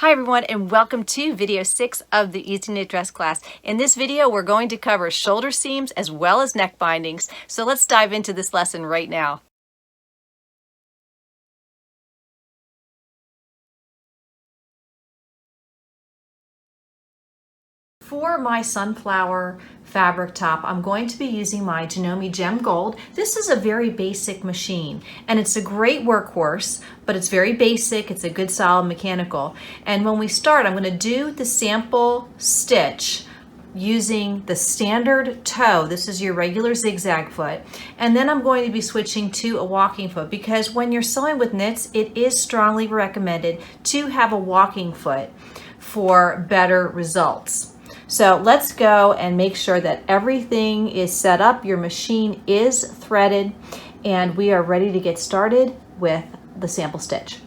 Hi everyone, and welcome to video 6 of the Easy Knit Dress class. In this video we're going to cover shoulder seams as well as neck bindings. So let's dive into this lesson right now. For my sunflower fabric top, I'm going to be using my Janome Gem Gold. This is a very basic machine and it's a great workhorse, but it's very basic. It's a good solid mechanical. And when we start, I'm going to do the sample stitch using the standard toe. This is your regular zigzag foot. And then I'm going to be switching to a walking foot because when you're sewing with knits, it is strongly recommended to have a walking foot for better results. So let's go and make sure that everything is set up. Your machine is threaded and we are ready to get started with the sample stitch.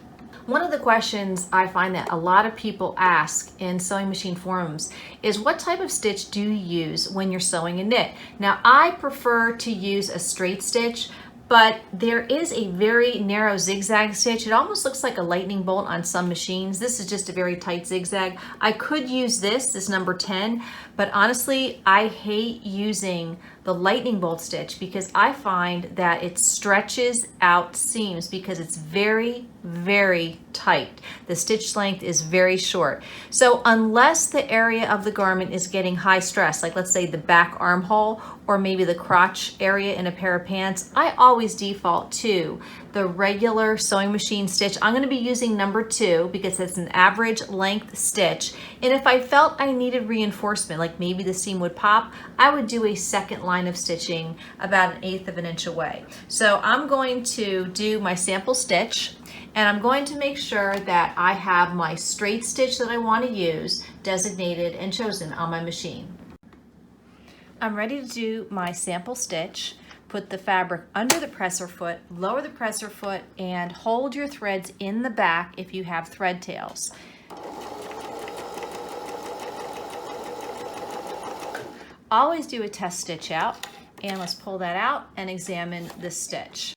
One of the questions I find that a lot of people ask in sewing machine forums is what type of stitch do you use when you're sewing a knit? Now I prefer to use a straight stitch, but there is a very narrow zigzag stitch. It almost looks like a lightning bolt on some machines. This is just a very tight zigzag. I could use this number 10, but honestly, I hate using the lightning bolt stitch because I find that it stretches out seams because it's very, very tight. The stitch length is very short. So unless the area of the garment is getting high stress, like let's say the back armhole or maybe the crotch area in a pair of pants, I always default to the regular sewing machine stitch. I'm going to be using number 2 because it's an average length stitch. And if I felt I needed reinforcement, like maybe the seam would pop, I would do a second line of stitching about 1/8 of an inch away. So I'm going to do my sample stitch and I'm going to make sure that I have my straight stitch that I want to use designated and chosen on my machine. I'm ready to do my sample stitch. Put the fabric under the presser foot, lower the presser foot, and hold your threads in the back if you have thread tails. Always do a test stitch out, and let's pull that out and examine the stitch.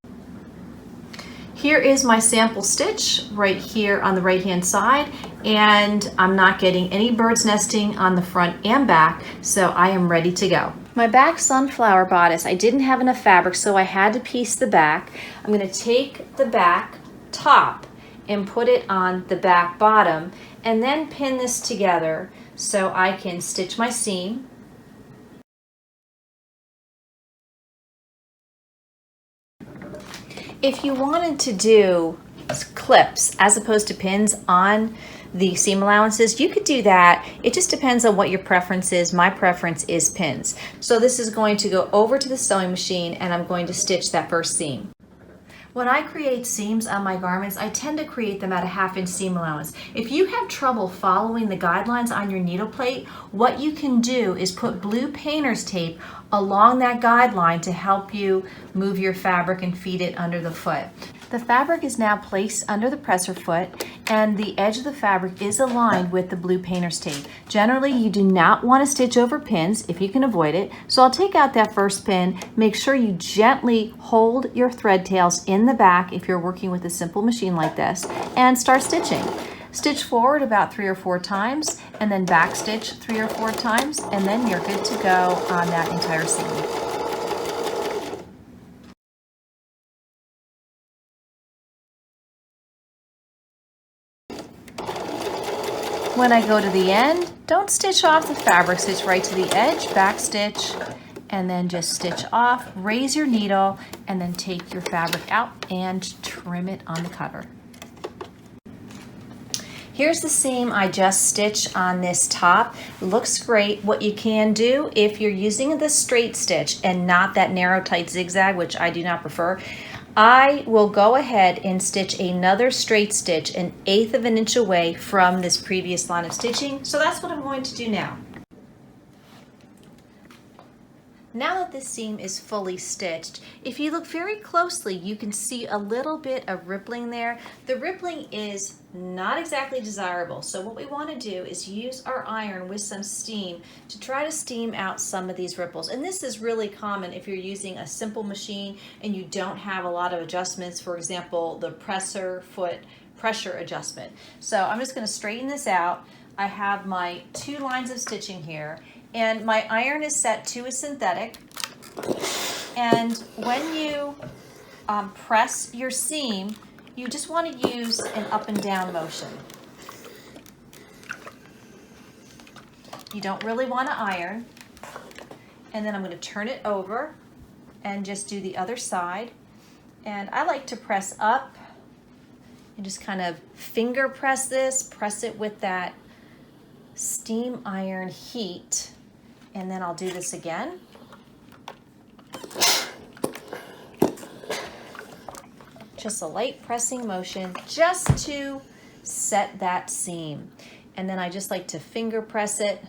Here is my sample stitch right here on the right hand side, and I'm not getting any bird's nesting on the front and back, so I am ready to go. My back sunflower bodice, I didn't have enough fabric, so I had to piece the back. I'm going to take the back top and put it on the back bottom and then pin this together so I can stitch my seam. If you wanted to do clips as opposed to pins on the seam allowances, you could do that. It just depends on what your preference is. My preference is pins. So this is going to go over to the sewing machine and I'm going to stitch that first seam. When I create seams on my garments, I tend to create them at a 1/2 inch seam allowance. If you have trouble following the guidelines on your needle plate, what you can do is put blue painter's tape along that guideline to help you move your fabric and feed it under the foot. The fabric is now placed under the presser foot and the edge of the fabric is aligned with the blue painter's tape. Generally, you do not want to stitch over pins if you can avoid it. So I'll take out that first pin. Make sure you gently hold your thread tails in the back if you're working with a simple machine like this and start stitching. Stitch forward about 3 or 4 times and then back stitch 3 or 4 times and then you're good to go on that entire seam. When I go to the end, don't stitch off the fabric, stitch right to the edge, back stitch, and then just stitch off, raise your needle, and then take your fabric out and trim it on the cover. Here's the seam I just stitched on this top. Looks great. What you can do if you're using the straight stitch and not that narrow tight zigzag, which I do not prefer, I will go ahead and stitch another straight stitch 1/8 of an inch away from this previous line of stitching. So that's what I'm going to do now. Now that this seam is fully stitched, if you look very closely, you can see a little bit of rippling there. The rippling is not exactly desirable. So what we want to do is use our iron with some steam to try to steam out some of these ripples. And this is really common if you're using a simple machine and you don't have a lot of adjustments. For example, the presser foot pressure adjustment. So I'm just going to straighten this out. I have my 2 lines of stitching here, and my iron is set to a synthetic. And when you press your seam, you just want to use an up and down motion. You don't really want to iron. And then I'm going to turn it over and just do the other side. And I like to press up and just kind of finger press this, press it with that steam iron heat. And then I'll do this again. Just a light pressing motion just to set that seam. And then I just like to finger press it.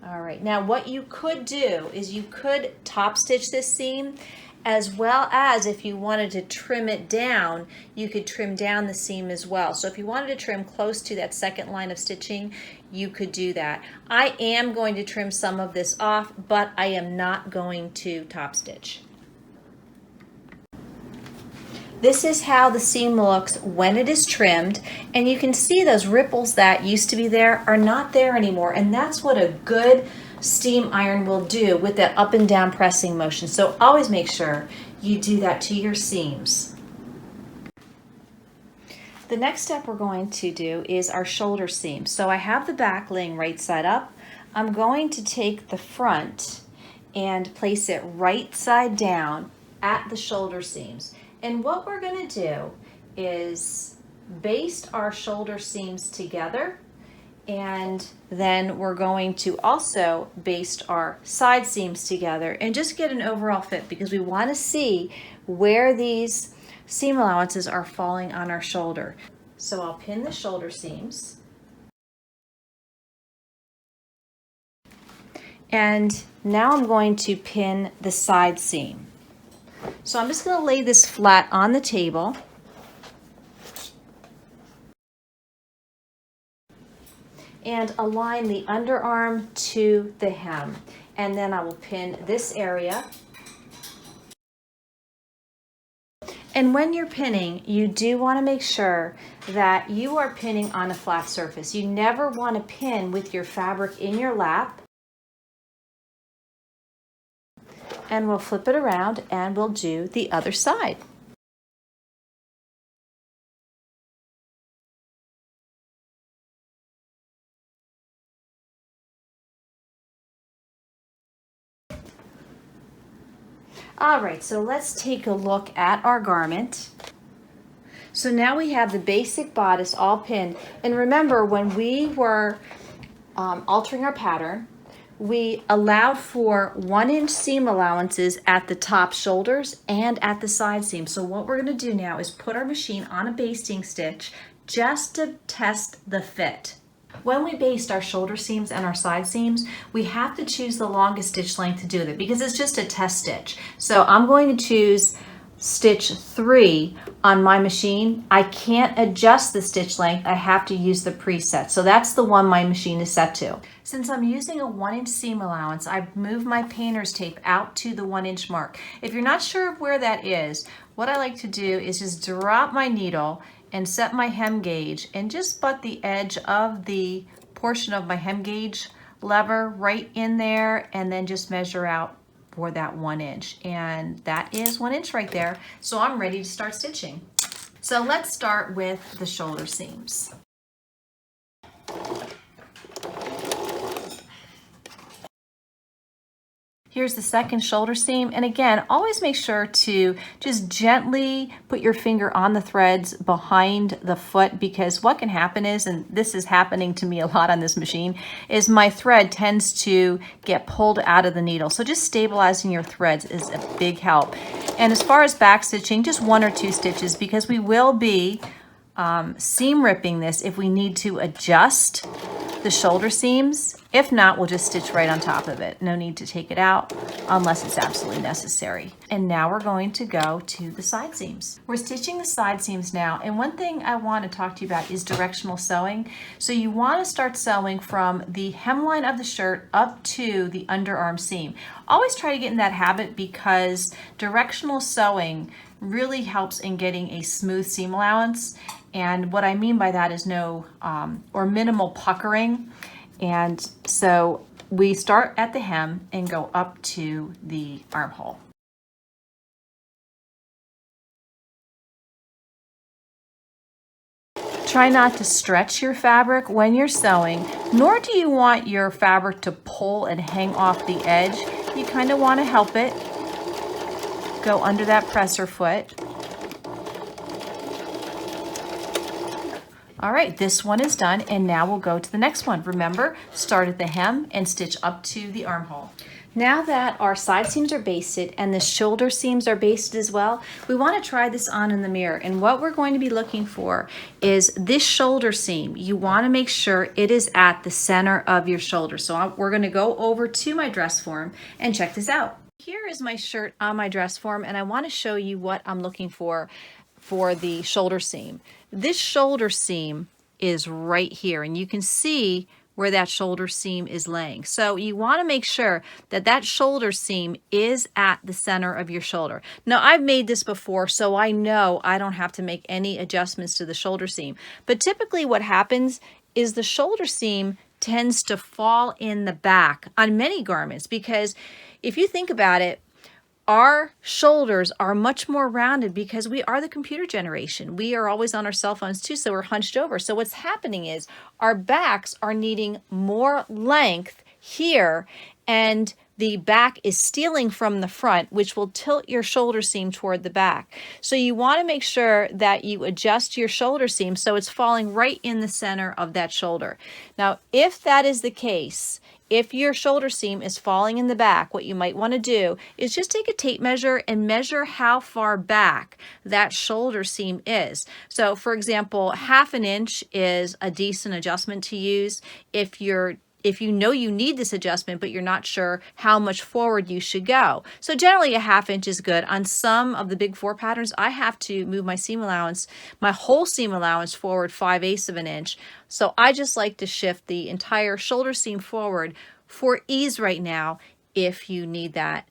All right, now what you could do is you could top stitch this seam, as well as if you wanted to trim it down, you could trim down the seam as well. So if you wanted to trim close to that second line of stitching, you could do that. I am going to trim some of this off, but I am not going to top stitch. This is how the seam looks when it is trimmed, and you can see those ripples that used to be there are not there anymore, and that's what a good steam iron will do with that up and down pressing motion. So always make sure you do that to your seams. The next step we're going to do is our shoulder seam. So I have the back laying right side up. I'm going to take the front and place it right side down at the shoulder seams. And what we're going to do is baste our shoulder seams together, and then we're going to also baste our side seams together and just get an overall fit, because we want to see where these seam allowances are falling on our shoulder. So I'll pin the shoulder seams. And now I'm going to pin the side seam. So I'm just going to lay this flat on the table. And align the underarm to the hem. And then I will pin this area. And when you're pinning, you do want to make sure that you are pinning on a flat surface. You never want to pin with your fabric in your lap. And we'll flip it around and we'll do the other side. All right, so let's take a look at our garment. So now we have the basic bodice all pinned. And remember, when we were altering our pattern, we allowed for 1-inch seam allowances at the top shoulders and at the side seam. So what we're going to do now is put our machine on a basting stitch just to test the fit. When we baste our shoulder seams and our side seams, we have to choose the longest stitch length to do that, because it's just a test stitch. So I'm going to choose stitch 3 on my machine. I can't adjust the stitch length. I have to use the preset. So that's the one my machine is set to. Since I'm using a 1-inch seam allowance, I've moved my painter's tape out to the 1-inch mark. If you're not sure of where that is, what I like to do is just drop my needle and set my hem gauge and just butt the edge of the portion of my hem gauge lever right in there, and then just measure out for that 1 inch. And that is 1 inch right there. So I'm ready to start stitching. So let's start with the shoulder seams. Here's the second shoulder seam, and again, always make sure to just gently put your finger on the threads behind the foot, because what can happen is, and this is happening to me a lot on this machine, is my thread tends to get pulled out of the needle. So just stabilizing your threads is a big help. And as far as back stitching, just 1 or 2 stitches, because we will be seam ripping this if we need to adjust the shoulder seams. If not, we'll just stitch right on top of it. No need to take it out unless it's absolutely necessary. And now we're going to go to the side seams. We're stitching the side seams now, and one thing I want to talk to you about is directional sewing. So you want to start sewing from the hemline of the shirt up to the underarm seam. Always try to get in that habit, because directional sewing really helps in getting a smooth seam allowance. And what I mean by that is no or minimal puckering. And so we start at the hem and go up to the armhole. Try not to stretch your fabric when you're sewing, nor do you want your fabric to pull and hang off the edge. You kind of want to help it go under that presser foot. All right, this one is done, and now we'll go to the next one. Remember, start at the hem and stitch up to the armhole. Now that our side seams are basted and the shoulder seams are basted as well, we want to try this on in the mirror. And what we're going to be looking for is this shoulder seam. You want to make sure it is at the center of your shoulder. So we're going to go over to my dress form and check this out. Here is my shirt on my dress form, and I want to show you what I'm looking for the shoulder seam. This shoulder seam is right here, and you can see where that shoulder seam is laying. So you want to make sure that that shoulder seam is at the center of your shoulder. Now, I've made this before, so I know I don't have to make any adjustments to the shoulder seam. But typically what happens is the shoulder seam tends to fall in the back on many garments, because if you think about it, our shoulders are much more rounded because we are the computer generation. We are always on our cell phones too, so we're hunched over. So what's happening is our backs are needing more length here, and the back is stealing from the front, which will tilt your shoulder seam toward the back. So you want to make sure that you adjust your shoulder seam so it's falling right in the center of that shoulder. Now, if that is the case, if your shoulder seam is falling in the back, what you might want to do is just take a tape measure and measure how far back that shoulder seam is. So for example, 1/2 inch is a decent adjustment to use if you know you need this adjustment, but you're not sure how much forward you should go. So generally 1/2 inch is good. On some of the big 4 patterns, I have to move my seam allowance, my whole seam allowance forward 5/8 of an inch. So I just like to shift the entire shoulder seam forward for ease right now if you need that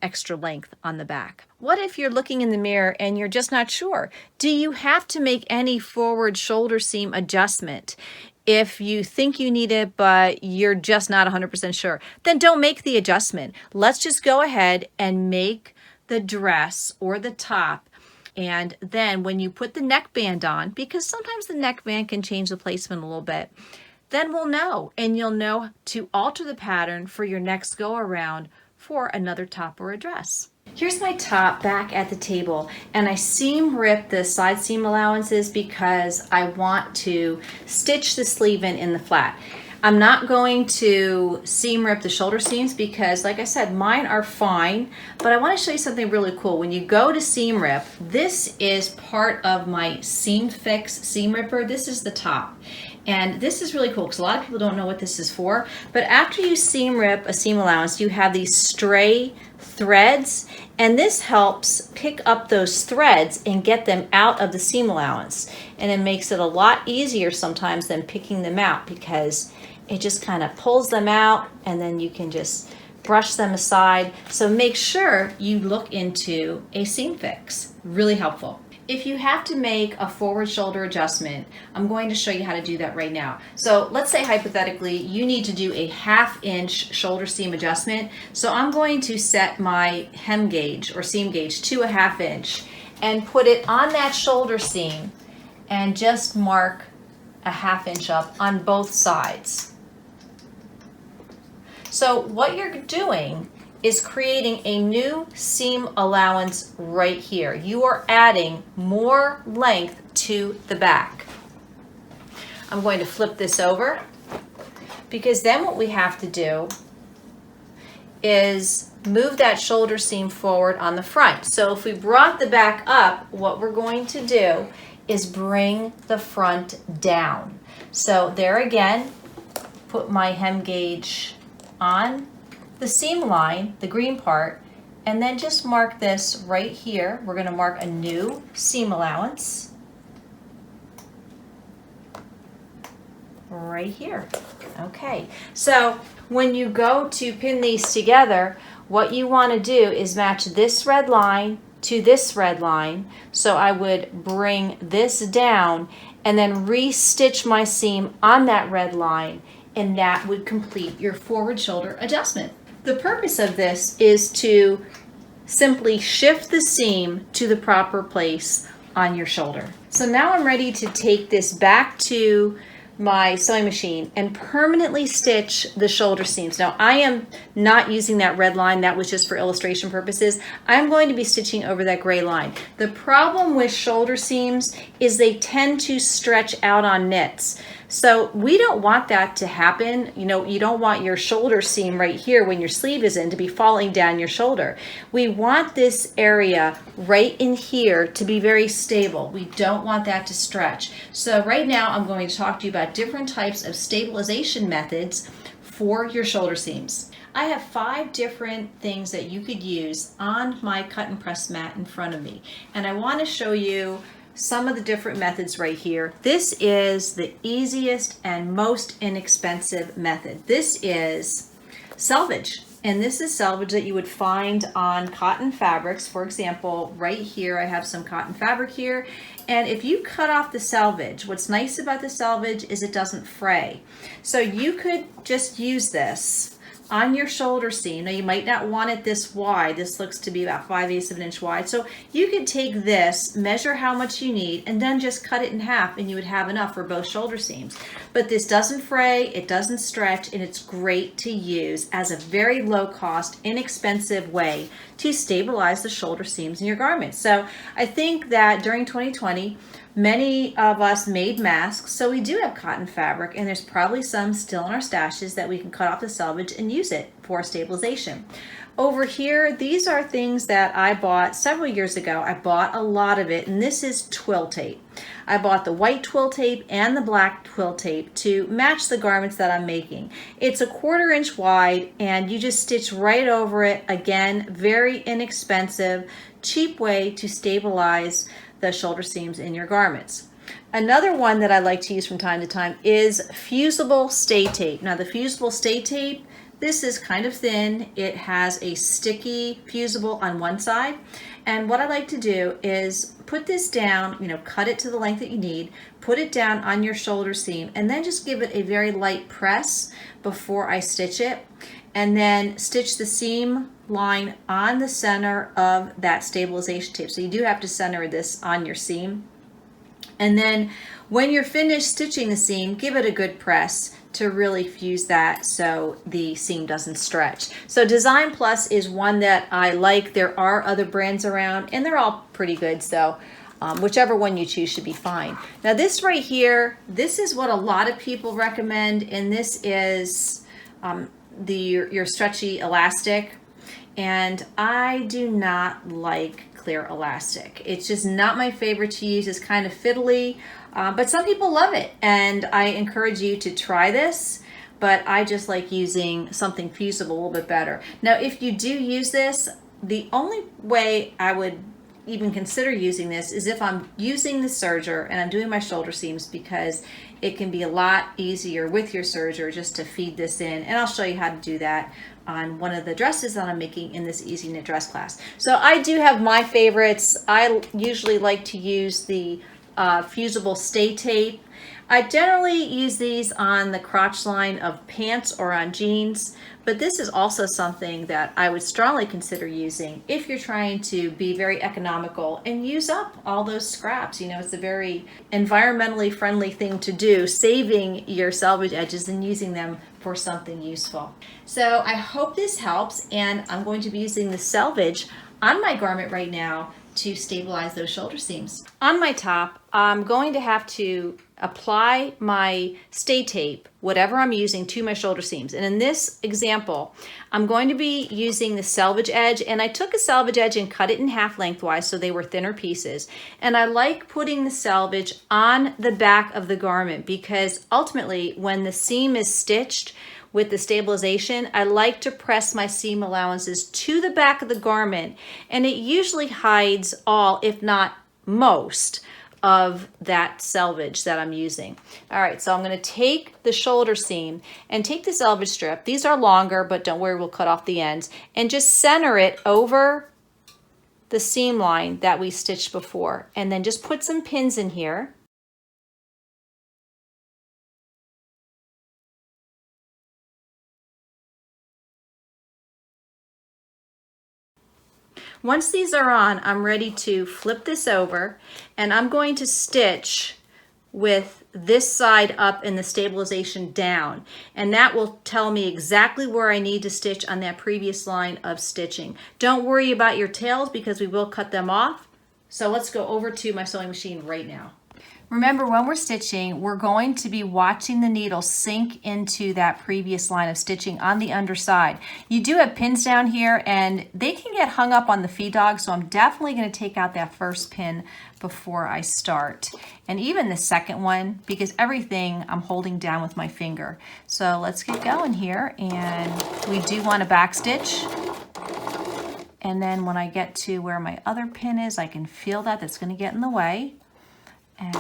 extra length on the back. What if you're looking in the mirror and you're just not sure? Do you have to make any forward shoulder seam adjustment? If you think you need it, but you're just not 100% sure, then don't make the adjustment. Let's just go ahead and make the dress or the top. And then when you put the neckband on, because sometimes the neckband can change the placement a little bit, then we'll know, and you'll know to alter the pattern for your next go around for another top or a dress. Here's my top back at the table, and I seam rip the side seam allowances because I want to stitch the sleeve in the flat. I'm not going to seam rip the shoulder seams because, like I said, mine are fine, but I want to show you something really cool. When you go to seam rip, this is part of my Seam Fix seam ripper. This is the top. And this is really cool because a lot of people don't know what this is for. But after you seam rip a seam allowance, you have these stray threads, and this helps pick up those threads and get them out of the seam allowance. And it makes it a lot easier sometimes than picking them out because it just kind of pulls them out and then you can just brush them aside. So make sure you look into a seam fix. Really helpful. If you have to make a forward shoulder adjustment, I'm going to show you how to do that right now. So let's say hypothetically you need to do a 1/2 inch shoulder seam adjustment. So I'm going to set my hem gauge or seam gauge to a 1/2 inch and put it on that shoulder seam and just mark a 1/2 inch up on both sides. So what you're doing is creating a new seam allowance right here. You are adding more length to the back. I'm going to flip this over because then what we have to do is move that shoulder seam forward on the front. So if we brought the back up, what we're going to do is bring the front down. So there again, put my hem gauge on the seam line, the green part, and then just mark this right here. We're going to mark a new seam allowance right here. Okay, so when you go to pin these together, what you want to do is match this red line to this red line. So I would bring this down and then re-stitch my seam on that red line, and that would complete your forward shoulder adjustment. The purpose of this is to simply shift the seam to the proper place on your shoulder. So now I'm ready to take this back to my sewing machine and permanently stitch the shoulder seams. Now I am not using that red line, that was just for illustration purposes. I'm going to be stitching over that gray line. The problem with shoulder seams is they tend to stretch out on knits. So we don't want that to happen. You know, you don't want your shoulder seam right here when your sleeve is in to be falling down your shoulder. We want this area right in here to be very stable. We don't want that to stretch. So right now I'm going to talk to you about different types of stabilization methods for your shoulder seams. I have 5 different things that you could use on my cut and press mat in front of me, and I want to show you some of the different methods right here. This is the easiest and most inexpensive method. This is selvage, and this is selvage that you would find on cotton fabrics. For example, right here I have some cotton fabric here, and if you cut off the selvage, what's nice about the selvage is it doesn't fray. So you could just use this on your shoulder seam. Now you might not want it this wide. This looks to be about 5/8 of an inch wide. So you could take this, measure how much you need, and then just cut it in half, and you would have enough for both shoulder seams. But this doesn't fray, it doesn't stretch, and it's great to use as a very low cost, inexpensive way to stabilize the shoulder seams in your garments. So I think that during 2020, many of us made masks, so we do have cotton fabric, and there's probably some still in our stashes that we can cut off the selvage and use it for stabilization. Over here, these are things that I bought several years ago. I bought a lot of it, and this is twill tape. I bought the white twill tape and the black twill tape to match the garments that I'm making. It's a 1/4 inch wide, and you just stitch right over it. Again, very inexpensive, cheap way to stabilize the shoulder seams in your garments. Another one that I like to use from time to time is fusible stay tape. Now the fusible stay tape, this is kind of thin. It has a sticky fusible on one side, and what I like to do is put this down, you know, cut it to the length that you need, put it down on your shoulder seam, and then just give it a very light press before I stitch it, and then stitch the seam line on the center of that stabilization tape. So you do have to center this on your seam. And then when you're finished stitching the seam, give it a good press to really fuse that so the seam doesn't stretch. So Design Plus is one that I like. There are other brands around, and they're all pretty good. So whichever one you choose should be fine. Now this right here, this is what a lot of people recommend, and this is your stretchy elastic. And I do not like clear elastic. It's just not my favorite to use. It's kind of fiddly, but some people love it, and I encourage you to try this, but I just like using something fusible a little bit better. Now if you do use this, the only way I would even consider using this is if I'm using the serger and I'm doing my shoulder seams, because it can be a lot easier with your serger just to feed this in, and I'll show you how to do that on one of the dresses that I'm making in this Easy Knit Dress class. So I do have my favorites. I usually like to use the fusible stay tape. I generally use these on the crotch line of pants or on jeans, but this is also something that I would strongly consider using if you're trying to be very economical and use up all those scraps. You know, it's a very environmentally friendly thing to do, saving your selvage edges and using them for something useful. So I hope this helps, and I'm going to be using the selvage on my garment right now to stabilize those shoulder seams. On my top, I'm going to have to apply my stay tape, whatever I'm using, to my shoulder seams. And in this example, I'm going to be using the selvage edge, and I took a selvage edge and cut it in half lengthwise so they were thinner pieces. And I like putting the selvage on the back of the garment, because ultimately when the seam is stitched with the stabilization, I like to press my seam allowances to the back of the garment, and it usually hides all, if not most, of that selvage that I'm using. All right, so I'm going to take the shoulder seam and take the selvage strip. These are longer, but don't worry, we'll cut off the ends, and just center it over the seam line that we stitched before, and then just put some pins in here. Once these are on, I'm ready to flip this over, and I'm going to stitch with this side up and the stabilization down, and that will tell me exactly where I need to stitch on that previous line of stitching. Don't worry about your tails because we will cut them off. So let's go over to my sewing machine right now. Remember, when we're stitching, we're going to be watching the needle sink into that previous line of stitching on the underside. You do have pins down here and they can get hung up on the feed dog, so I'm definitely going to take out that first pin before I start. And even the second one, because everything I'm holding down with my finger. So let's get going here, and we do want to back stitch. And then when I get to where my other pin is, I can feel that that's going to get in the way. And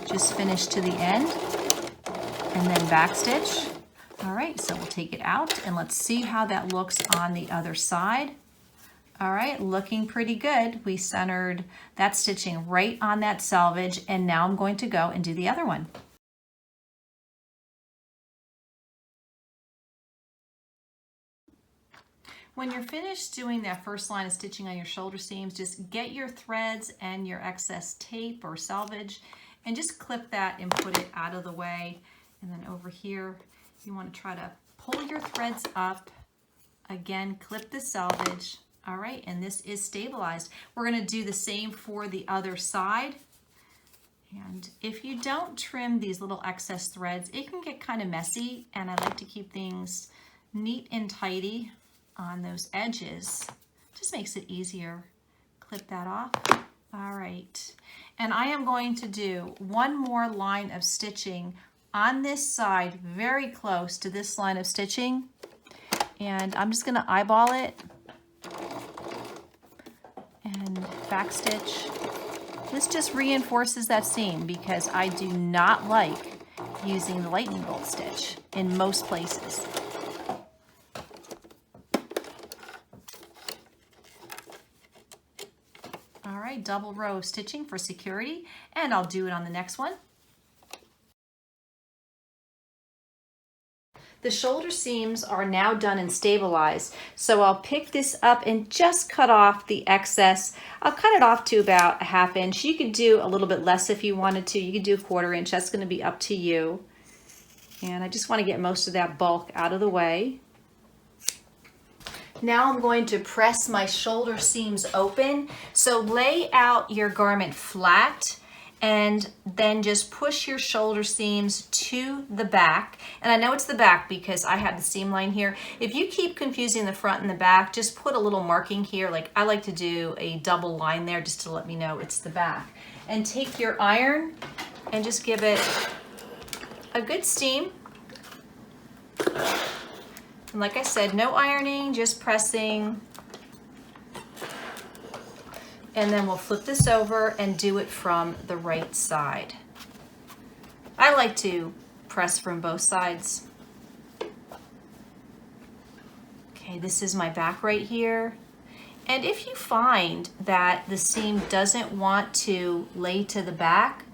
just finish to the end and then back stitch. All right, so we'll take it out and let's see how that looks on the other side. All right, looking pretty good. We centered that stitching right on that selvage, and now I'm going to go and do the other one. When you're finished doing that first line of stitching on your shoulder seams, just get your threads and your excess tape or selvage and just clip that and put it out of the way. And then over here, you want to try to pull your threads up. Again, clip the selvage. All right, and this is stabilized. We're going to do the same for the other side. And if you don't trim these little excess threads, it can get kind of messy, and I like to keep things neat and tidy on those edges. Just makes it easier. Clip that off. All right, and I am going to do one more line of stitching on this side, very close to this line of stitching, and I'm just going to eyeball it and back stitch. This just reinforces that seam because I do not like using the lightning bolt stitch in most places. All right, double row stitching for security, and I'll do it on the next one. The shoulder seams are now done and stabilized, so I'll pick this up and just cut off the excess. I'll cut it off to about a 1/2 inch. You could do a little bit less if you wanted to. You could do a 1/4 inch. That's going to be up to you. And I just want to get most of that bulk out of the way. Now I'm going to press my shoulder seams open. So lay out your garment flat and then just push your shoulder seams to the back. And I know it's the back because I have the seam line here. If you keep confusing the front and the back, just put a little marking here. Like I like to do a double line there just to let me know it's the back. And take your iron and just give it a good steam. And like I said, no ironing, just pressing. And then we'll flip this over and do it from the right side. I like to press from both sides. Okay, this is my back right here. And if you find that the seam doesn't want to lay to the back,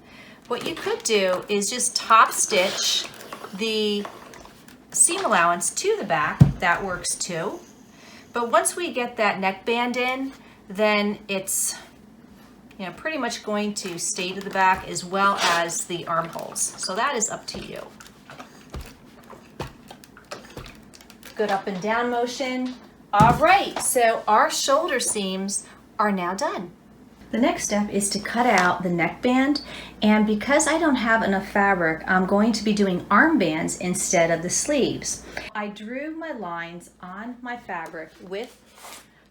what you could do is just top stitch the seam allowance to the back. That works too. But once we get that neckband in, then it's pretty much going to stay to the back as well as the armholes. So that is up to you. Good up and down motion. All right, so our shoulder seams are now done. The next step is to cut out the neckband, and because I don't have enough fabric, I'm going to be doing armbands instead of the sleeves. I drew my lines on my fabric with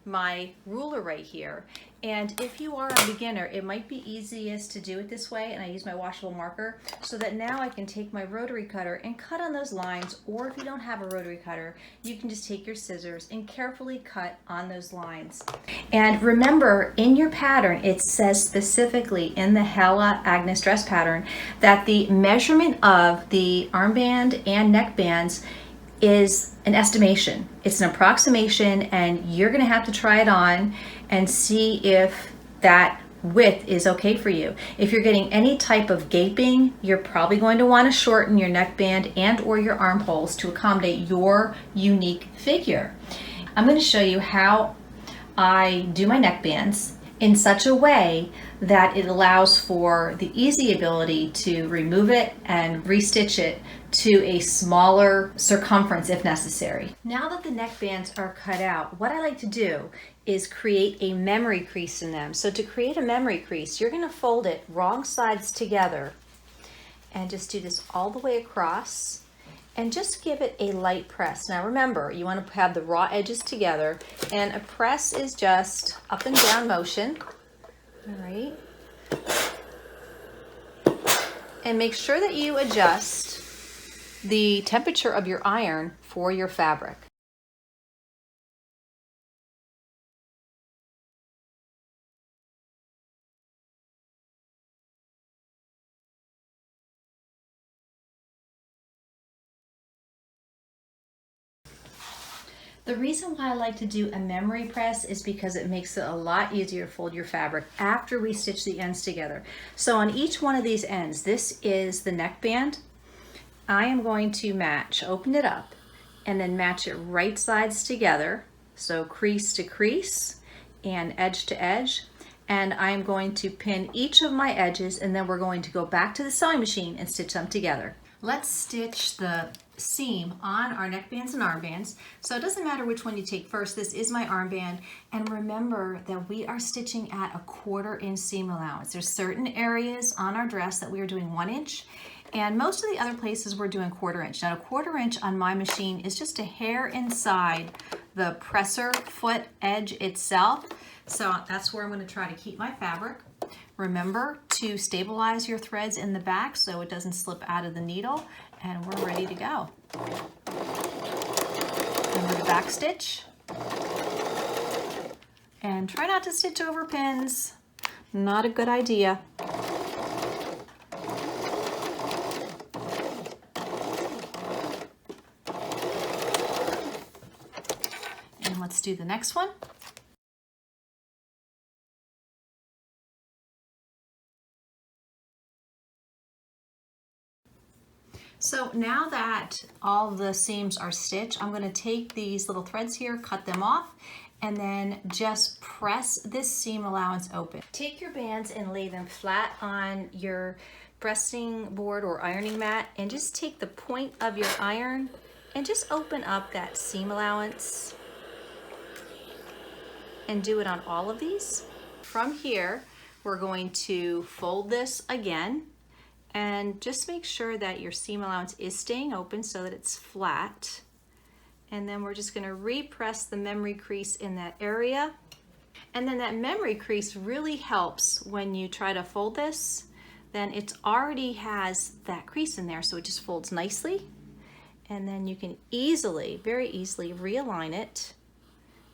my ruler right here, and if you are a beginner, it might be easiest to do it this way, and I use my washable marker so that now I can take my rotary cutter and cut on those lines, or if you don't have a rotary cutter, you can just take your scissors and carefully cut on those lines. And remember, in your pattern, it says specifically in the Hella Agnes dress pattern that the measurement of the armband and neckbands is an estimation. It's an approximation, and you're going to have to try it on and see if that width is okay for you. If you're getting any type of gaping, you're probably going to want to shorten your neckband and or your armholes to accommodate your unique figure. I'm going to show you how I do my neckbands in such a way that it allows for the easy ability to remove it and restitch it to a smaller circumference if necessary. Now that the neckbands are cut out, what I like to do is create a memory crease in them. So to create a memory crease, you're going to fold it wrong sides together and just do this all the way across and just give it a light press. Now remember, you want to have the raw edges together, and a press is just up and down motion. All right. And make sure that you adjust the temperature of your iron for your fabric. The reason why I like to do a memory press is because it makes it a lot easier to fold your fabric after we stitch the ends together. So on each one of these ends, this is the neckband. I am going to open it up, and then match it right sides together. So crease to crease and edge to edge. And I'm going to pin each of my edges, and then we're going to go back to the sewing machine and stitch them together. Let's stitch the seam on our neckbands and armbands. So it doesn't matter which one you take first. This is my armband, and remember that we are stitching at a 1/4 inch seam allowance. There's certain areas on our dress that we are doing 1 inch, and most of the other places we're doing 1/4 inch. Now a 1/4 inch on my machine is just a hair inside the presser foot edge itself. So that's where I'm going to try to keep my fabric. Remember to stabilize your threads in the back so it doesn't slip out of the needle, and we're ready to go. Remember to back stitch. And try not to stitch over pins. Not a good idea. And let's do the next one. So now that all the seams are stitched, I'm going to take these little threads here, cut them off, and then just press this seam allowance open. Take your bands and lay them flat on your breasting board or ironing mat, and just take the point of your iron and just open up that seam allowance and do it on all of these. From here, we're going to fold this again, and just make sure that your seam allowance is staying open so that it's flat. And then we're just going to repress the memory crease in that area. And then that memory crease really helps when you try to fold this. Then it already has that crease in there, so it just folds nicely. And then you can easily, very easily realign it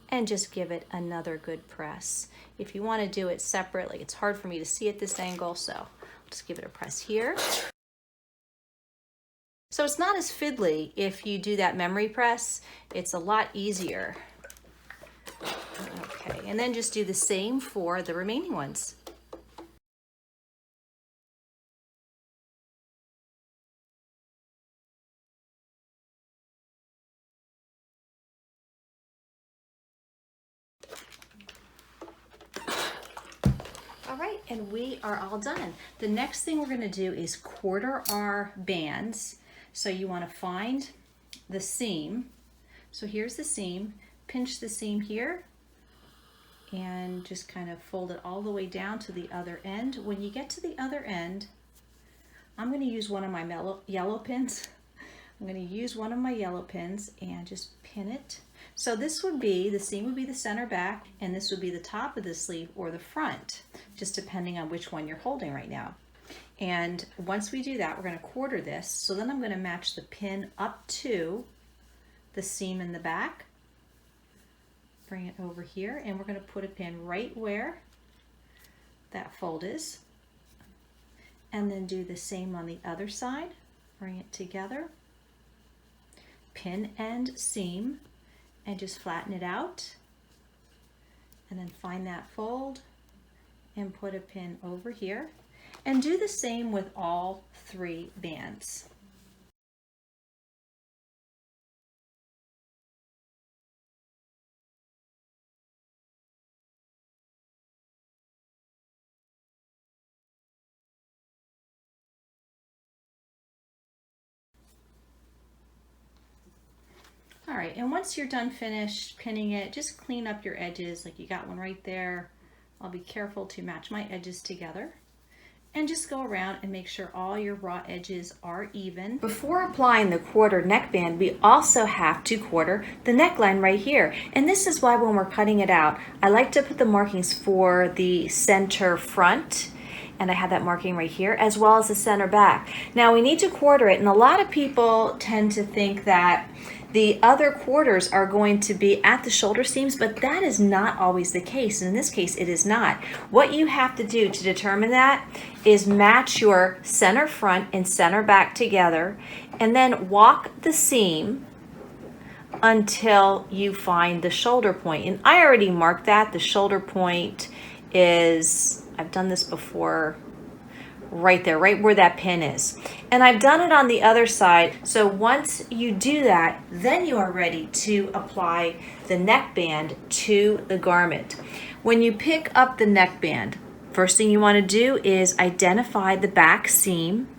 and just give it another good press. If you want to do it separately, it's hard for me to see at this angle, so just give it a press here. So it's not as fiddly if you do that memory press. It's a lot easier. Okay, and then just do the same for the remaining ones. All right, and we are all done. The next thing we're going to do is quarter our bands. So you want to find the seam. So here's the seam. Pinch the seam here and just kind of fold it all the way down to the other end. When you get to the other end, I'm going to use one of my yellow pins. I'm going to use one of my yellow pins and just pin it. So this would be, the seam would be the center back, and this would be the top of the sleeve or the front, just depending on which one you're holding right now. And once we do that, we're going to quarter this. So then I'm going to match the pin up to the seam in the back. Bring it over here, and we're going to put a pin right where that fold is. And then do the same on the other side. Bring it together. pin end seam and just flatten it out, and then find that fold and put a pin over here, and do the same with all 3 bands. All right, and once you're done finished pinning it, just clean up your edges, like you got one right there. I'll be careful to match my edges together. And just go around and make sure all your raw edges are even. Before applying the quarter neckband, we also have to quarter the neckline right here. And this is why when we're cutting it out, I like to put the markings for the center front, and I have that marking right here, as well as the center back. Now we need to quarter it, and a lot of people tend to think that the other quarters are going to be at the shoulder seams, but that is not always the case. In this case, it is not. What you have to do to determine that is match your center front and center back together, and then walk the seam until you find the shoulder point. And I already marked that. The shoulder point is, I've done this before, right there, right where that pin is. And I've done it on the other side. So once you do that, then you are ready to apply the neckband to the garment. When you pick up the neckband, first thing you want to do is identify the back seam,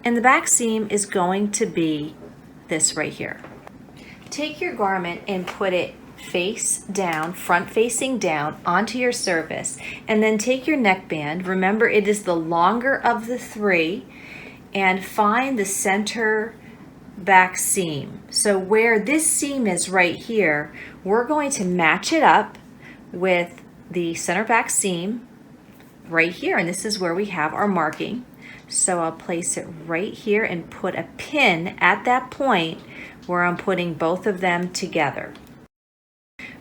and the back seam is going to be this right here. Take your garment and put it face down, front facing down onto your surface, and then take your neckband. Remember, it is the longer of the 3, and find the center back seam. So where this seam is right here, we're going to match it up with the center back seam right here, and this is where we have our marking. So I'll place it right here and put a pin at that point where I'm putting both of them together.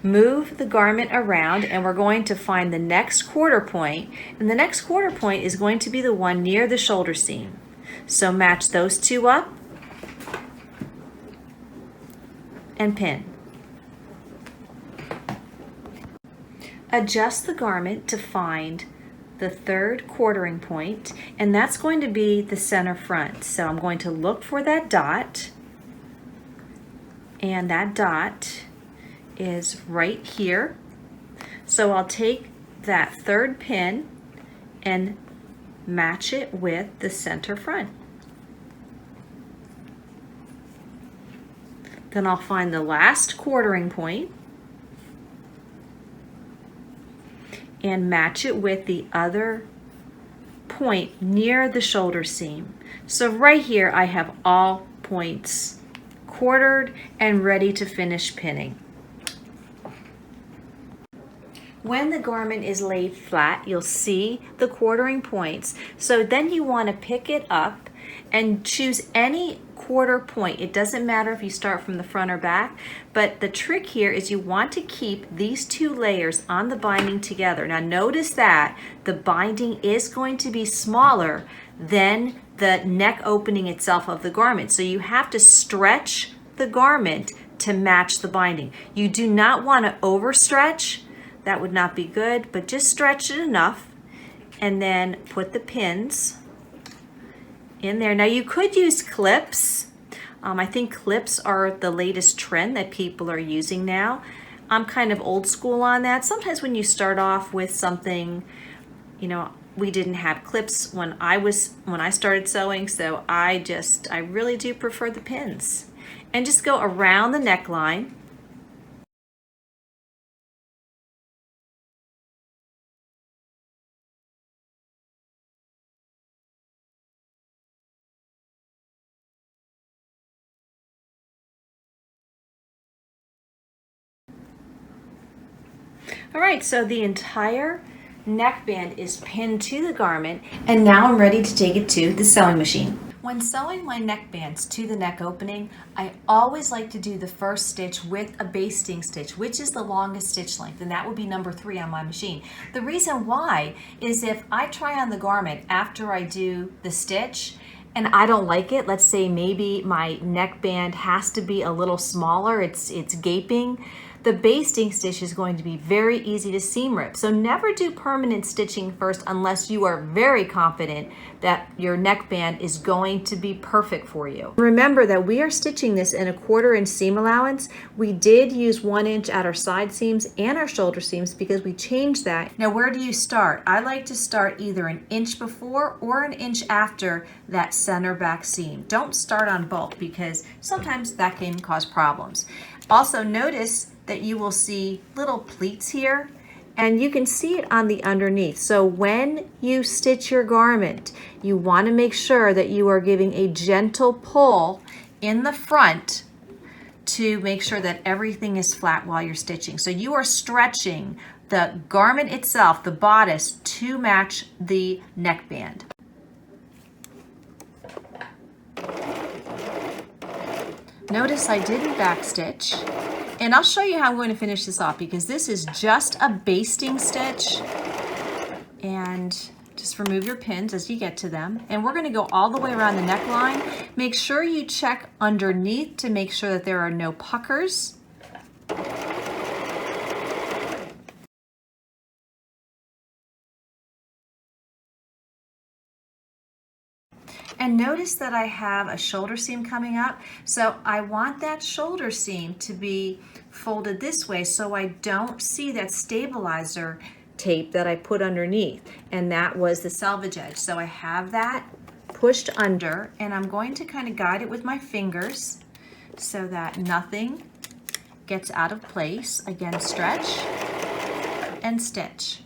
Move the garment around, and we're going to find the next quarter point, and the next quarter point is going to be the one near the shoulder seam. So match those 2 up and pin. Adjust the garment to find the 3rd quartering point, and that's going to be the center front. So I'm going to look for that dot, and that dot is right here. So I'll take that 3rd pin and match it with the center front. Then I'll find the last quartering point and match it with the other point near the shoulder seam. So right here I have all points quartered and ready to finish pinning. When the garment is laid flat, you'll see the quartering points. So then you want to pick it up and choose any quarter point. It doesn't matter if you start from the front or back, but the trick here is you want to keep these 2 layers on the binding together. Now notice that the binding is going to be smaller than the neck opening itself of the garment. So you have to stretch the garment to match the binding. You do not want to overstretch. That would not be good, but just stretch it enough and then put the pins in there. Now you could use clips. I think clips are the latest trend that people are using now. I'm kind of old school on that. Sometimes when you start off with something, you know, we didn't have clips when I started sewing, so I really do prefer the pins. And just go around the neckline. All right, so the entire neckband is pinned to the garment, and now I'm ready to take it to the sewing machine. When sewing my neckbands to the neck opening, I always like to do the first stitch with a basting stitch, which is the longest stitch length, and that would be number 3 on my machine. The reason why is if I try on the garment after I do the stitch and I don't like it, let's say maybe my neckband has to be a little smaller, it's gaping, the basting stitch is going to be very easy to seam rip. So never do permanent stitching first unless you are very confident that your neckband is going to be perfect for you. Remember that we are stitching this in a 1/4 inch seam allowance. We did use 1 inch at our side seams and our shoulder seams because we changed that. Now where do you start? I like to start either an inch before or an inch after that center back seam. Don't start on both because sometimes that can cause problems. Also notice that you will see little pleats here, and you can see it on the underneath. So when you stitch your garment, you want to make sure that you are giving a gentle pull in the front to make sure that everything is flat while you're stitching. So you are stretching the garment itself, the bodice, to match the neckband. Notice I didn't backstitch. And I'll show you how I'm going to finish this off because this is just a basting stitch. And just remove your pins as you get to them. And we're going to go all the way around the neckline. Make sure you check underneath to make sure that there are no puckers. And notice that I have a shoulder seam coming up. So I want that shoulder seam to be folded this way so I don't see that stabilizer tape that I put underneath. And that was the selvage edge. So I have that pushed under and I'm going to kind of guide it with my fingers so that nothing gets out of place. Again, stretch and stitch.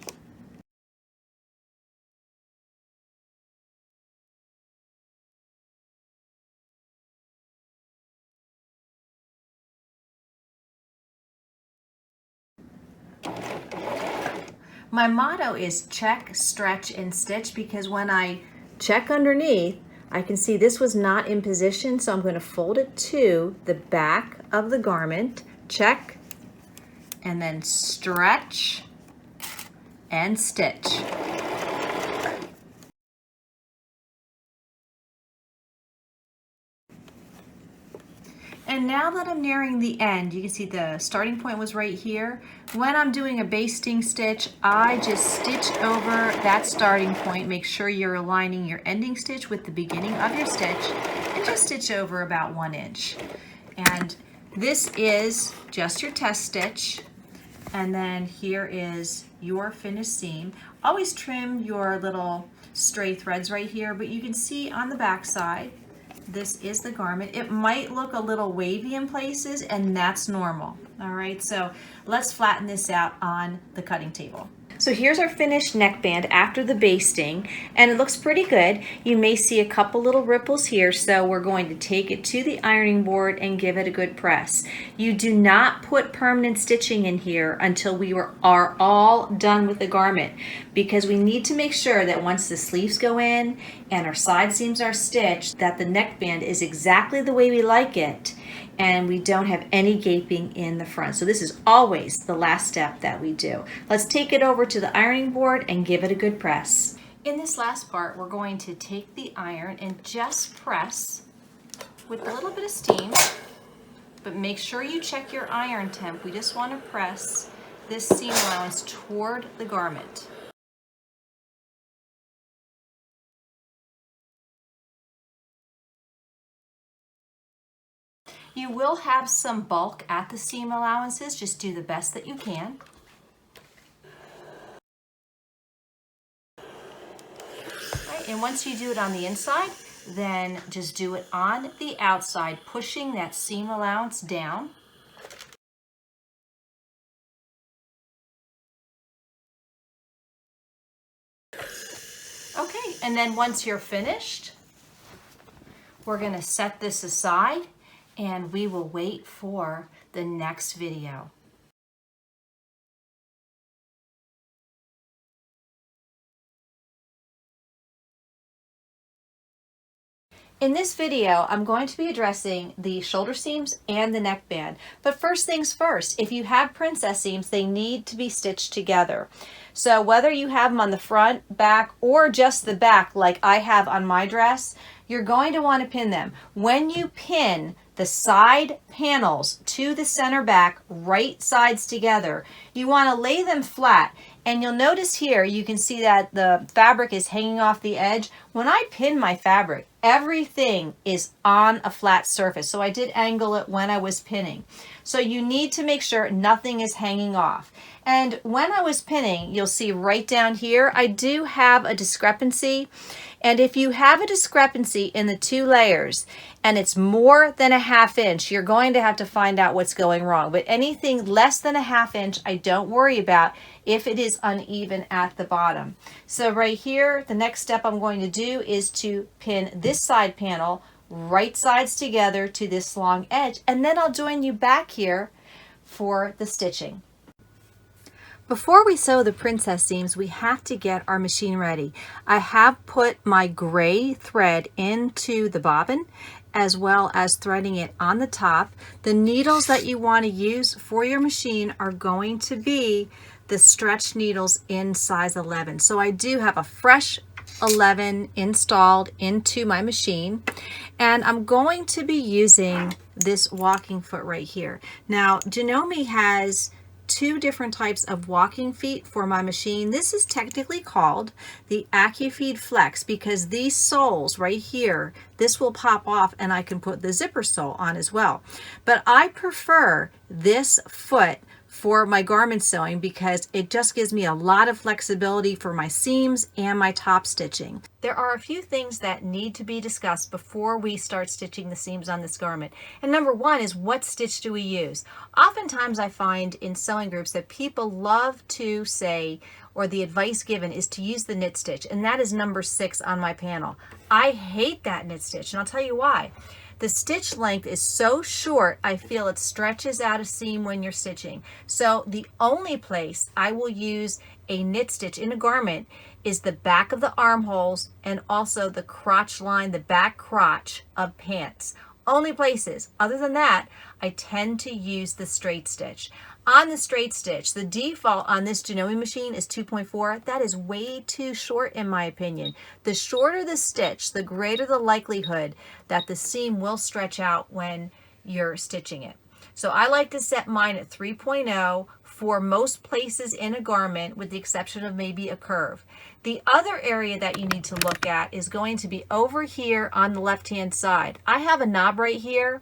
My motto is check, stretch, and stitch because when I check underneath, I can see this was not in position, so I'm going to fold it to the back of the garment, check, and then stretch and stitch. And now that I'm nearing the end, you can see the starting point was right here. When I'm doing a basting stitch, I just stitch over that starting point. Make sure you're aligning your ending stitch with the beginning of your stitch and just stitch over about 1 inch. And this is just your test stitch. And then here is your finished seam. Always trim your little stray threads right here, but you can see on the back side, this is the garment. It might look a little wavy in places, and that's normal. All right, so let's flatten this out on the cutting table. So here's our finished neckband after the basting, and it looks pretty good. You may see a couple little ripples here, so we're going to take it to the ironing board and give it a good press. You do not put permanent stitching in here until we are all done with the garment, because we need to make sure that once the sleeves go in and our side seams are stitched, that the neckband is exactly the way we like it, and we don't have any gaping in the front. So this is always the last step that we do. Let's take it over to the ironing board and give it a good press. In this last part, we're going to take the iron and just press with a little bit of steam, but make sure you check your iron temp. We just want to press this seam allowance toward the garment. You will have some bulk at the seam allowances. Just do the best that you can. Right, and once you do it on the inside, then just do it on the outside, pushing that seam allowance down. Okay, and then once you're finished, we're going to set this aside and we will wait for the next video. In this video, I'm going to be addressing the shoulder seams and the neckband. But first things first, if you have princess seams, they need to be stitched together. So whether you have them on the front, back, or just the back like I have on my dress, you're going to want to pin them. When you pin the side panels to the center back, right sides together, you want to lay them flat. And you'll notice here, you can see that the fabric is hanging off the edge. When I pin my fabric, everything is on a flat surface. So I did angle it when I was pinning. So you need to make sure nothing is hanging off. And when I was pinning, you'll see right down here, I do have a discrepancy. And if you have a discrepancy in the two layers and it's more than a ½ inch, you're going to have to find out what's going wrong. But anything less than a ½ inch, I don't worry about if it is uneven at the bottom. So right here, the next step I'm going to do is to pin this side panel right sides together to this long edge, and then I'll join you back here for the stitching. Before we sew the princess seams, we have to get our machine ready. I have put my gray thread into the bobbin as well as threading it on the top. The needles that you want to use for your machine are going to be the stretch needles in size 11. So I do have a fresh 11 installed into my machine, and I'm going to be using this walking foot right here. Now, Janome has two different types of walking feet for my machine. This is technically called the AccuFeed Flex because these soles right here, this will pop off and I can put the zipper sole on as well. But I prefer this foot for my garment sewing because it just gives me a lot of flexibility for my seams and my top stitching. There are a few things that need to be discussed before we start stitching the seams on this garment. And number one is, what stitch do we use? Oftentimes I find in sewing groups that people love to say, or the advice given is to use the knit stitch, and that is number 6 on my panel. I hate that knit stitch, and I'll tell you why. The stitch length is so short, I feel it stretches out a seam when you're stitching. So the only place I will use a knit stitch in a garment is the back of the armholes and also the crotch line, the back crotch of pants. Only places. Other than that, I tend to use the straight stitch. On the straight stitch, the default on this Janome machine is 2.4. That is way too short in my opinion. The shorter the stitch, the greater the likelihood that the seam will stretch out when you're stitching it. So I like to set mine at 3.0 for most places in a garment, with the exception of maybe a curve. The other area that you need to look at is going to be over here on the left-hand side. I have a knob right here,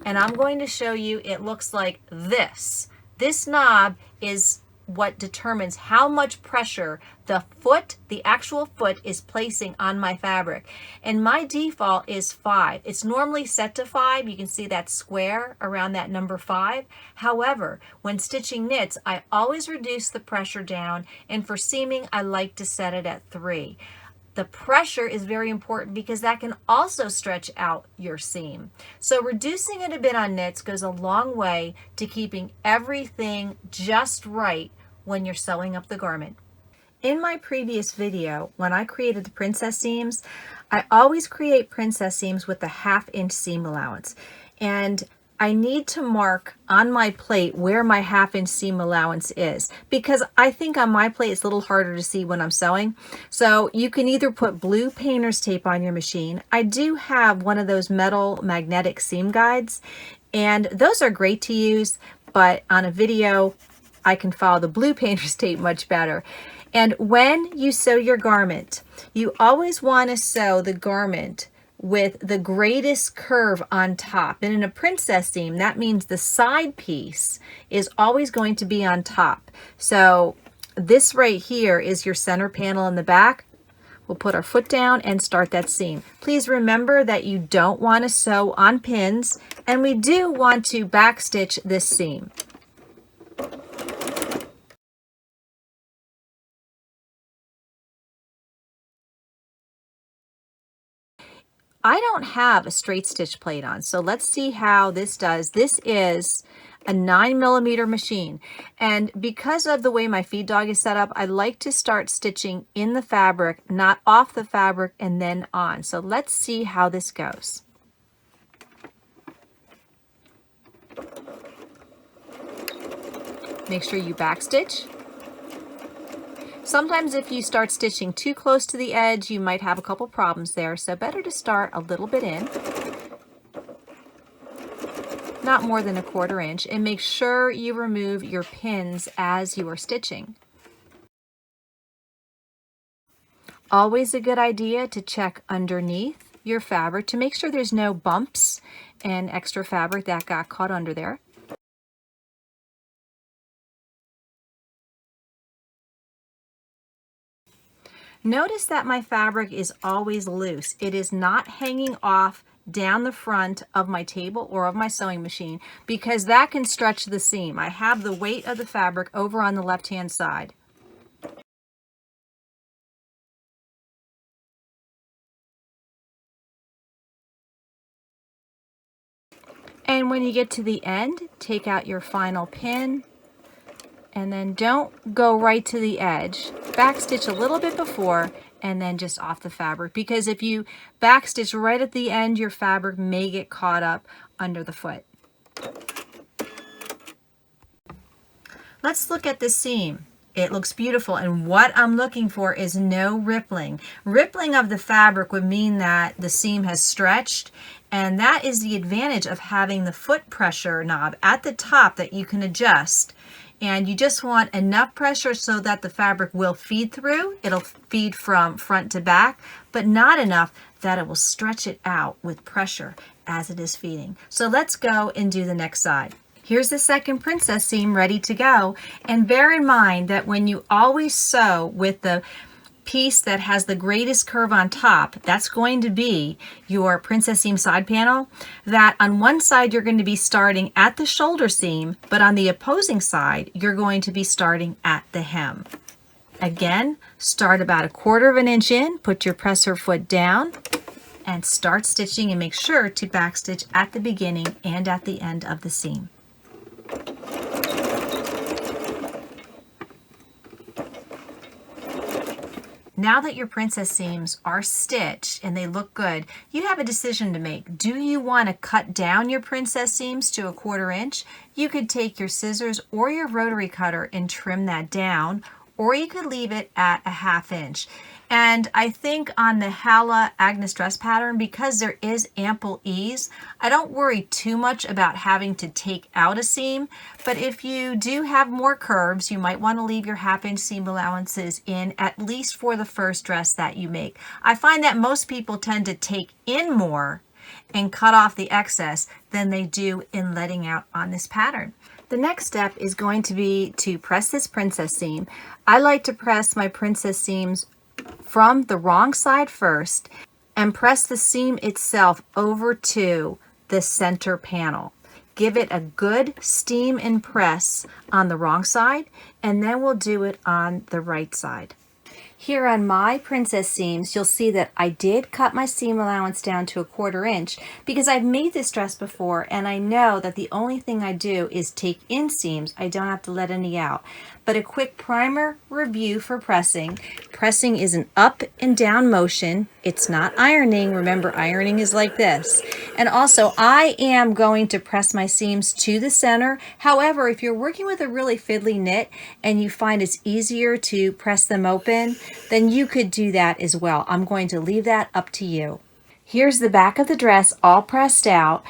and I'm going to show you it looks like this. This knob is what determines how much pressure the foot, the actual foot, is placing on my fabric. And my default is 5. It's normally set to 5. You can see that square around that number 5. However, when stitching knits, I always reduce the pressure down, and for seaming, I like to set it at 3. The pressure is very important because that can also stretch out your seam. So reducing it a bit on knits goes a long way to keeping everything just right when you're sewing up the garment. In my previous video, when I created the princess seams, I always create princess seams with a ½ inch seam allowance. And I need to mark on my plate where my ½ inch seam allowance is, because I think on my plate it's a little harder to see when I'm sewing. So you can either put blue painter's tape on your machine. I do have one of those metal magnetic seam guides, and those are great to use, but on a video I can follow the blue painter's tape much better. And when you sew your garment, you always want to sew the garment with the greatest curve on top. And in a princess seam, that means the side piece is always going to be on top. So this right here is your center panel in the back. We'll put our foot down and start that seam. Please remember that you don't want to sew on pins, and we do want to backstitch this seam. I don't have a straight stitch plate on, so let's see how this does. This is a 9mm machine, and because of the way my feed dog is set up, I like to start stitching in the fabric, not off the fabric and then on. So let's see how this goes. Make sure you backstitch. Sometimes if you start stitching too close to the edge, you might have a couple problems there, so better to start a little bit in, not more than 1/4 inch, and make sure you remove your pins as you are stitching. Always a good idea to check underneath your fabric to make sure there's no bumps and extra fabric that got caught under there. Notice that my fabric is always loose. It is not hanging off down the front of my table or of my sewing machine, because that can stretch the seam. I have the weight of the fabric over on the left-hand side. And when you get to the end, take out your final pin, and then don't go right to the edge. Backstitch a little bit before and then just off the fabric, because if you backstitch right at the end, your fabric may get caught up under the foot. Let's look at the seam. It looks beautiful, and what I'm looking for is no rippling. Rippling of the fabric would mean that the seam has stretched, and that is the advantage of having the foot pressure knob at the top that you can adjust. And you just want enough pressure so that the fabric will feed through. It'll feed from front to back, but not enough that it will stretch it out with pressure as it is feeding. So let's go and do the next side. Here's the second princess seam ready to go. And bear in mind that when you always sew with the piece that has the greatest curve on top, that's going to be your princess seam side panel, that on one side you're going to be starting at the shoulder seam, but on the opposing side you're going to be starting at the hem. Again, start about 1/4 inch in, put your presser foot down, and start stitching, and make sure to backstitch at the beginning and at the end of the seam. Now that your princess seams are stitched and they look good, you have a decision to make. Do you want to cut down your princess seams to 1/4 inch? You could take your scissors or your rotary cutter and trim that down, or you could leave it at 1/2 inch. And I think on the Hala Agnes dress pattern, because there is ample ease, I don't worry too much about having to take out a seam. But if you do have more curves, you might want to leave your 1/2 inch seam allowances in, at least for the first dress that you make. I find that most people tend to take in more and cut off the excess than they do in letting out on this pattern. The next step is going to be to press this princess seam. I like to press my princess seams from the wrong side first and press the seam itself over to the center panel. Give it a good steam and press on the wrong side, and then we'll do it on the right side. Here on my princess seams, you'll see that I did cut my seam allowance down to 1/4 inch because I've made this dress before, and I know that the only thing I do is take in seams. I don't have to let any out. But a quick primer review for pressing. Pressing is an up and down motion. It's not ironing. Remember, ironing is like this. And also, I am going to press my seams to the center. However, if you're working with a really fiddly knit and you find it's easier to press them open, then you could do that as well. I'm going to leave that up to you. Here's the back of the dress all pressed out.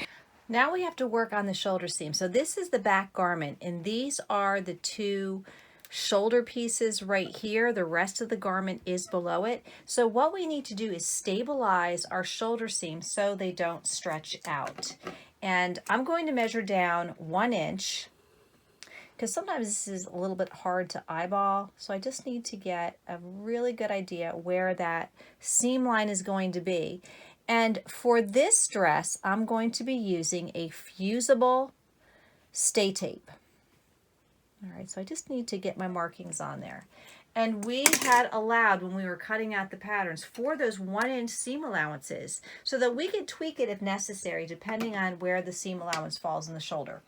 Now we have to work on the shoulder seam. So this is the back garment, and these are the two shoulder pieces right here. The rest of the garment is below it. So what we need to do is stabilize our shoulder seams so they don't stretch out. And I'm going to measure down 1 inch, because sometimes this is a little bit hard to eyeball. So I just need to get a really good idea where that seam line is going to be. And for this dress, I'm going to be using a fusible stay tape. All right, so I just need to get my markings on there. And we had allowed, when we were cutting out the patterns, for those 1 inch seam allowances so that we could tweak it if necessary, depending on where the seam allowance falls in the shoulder.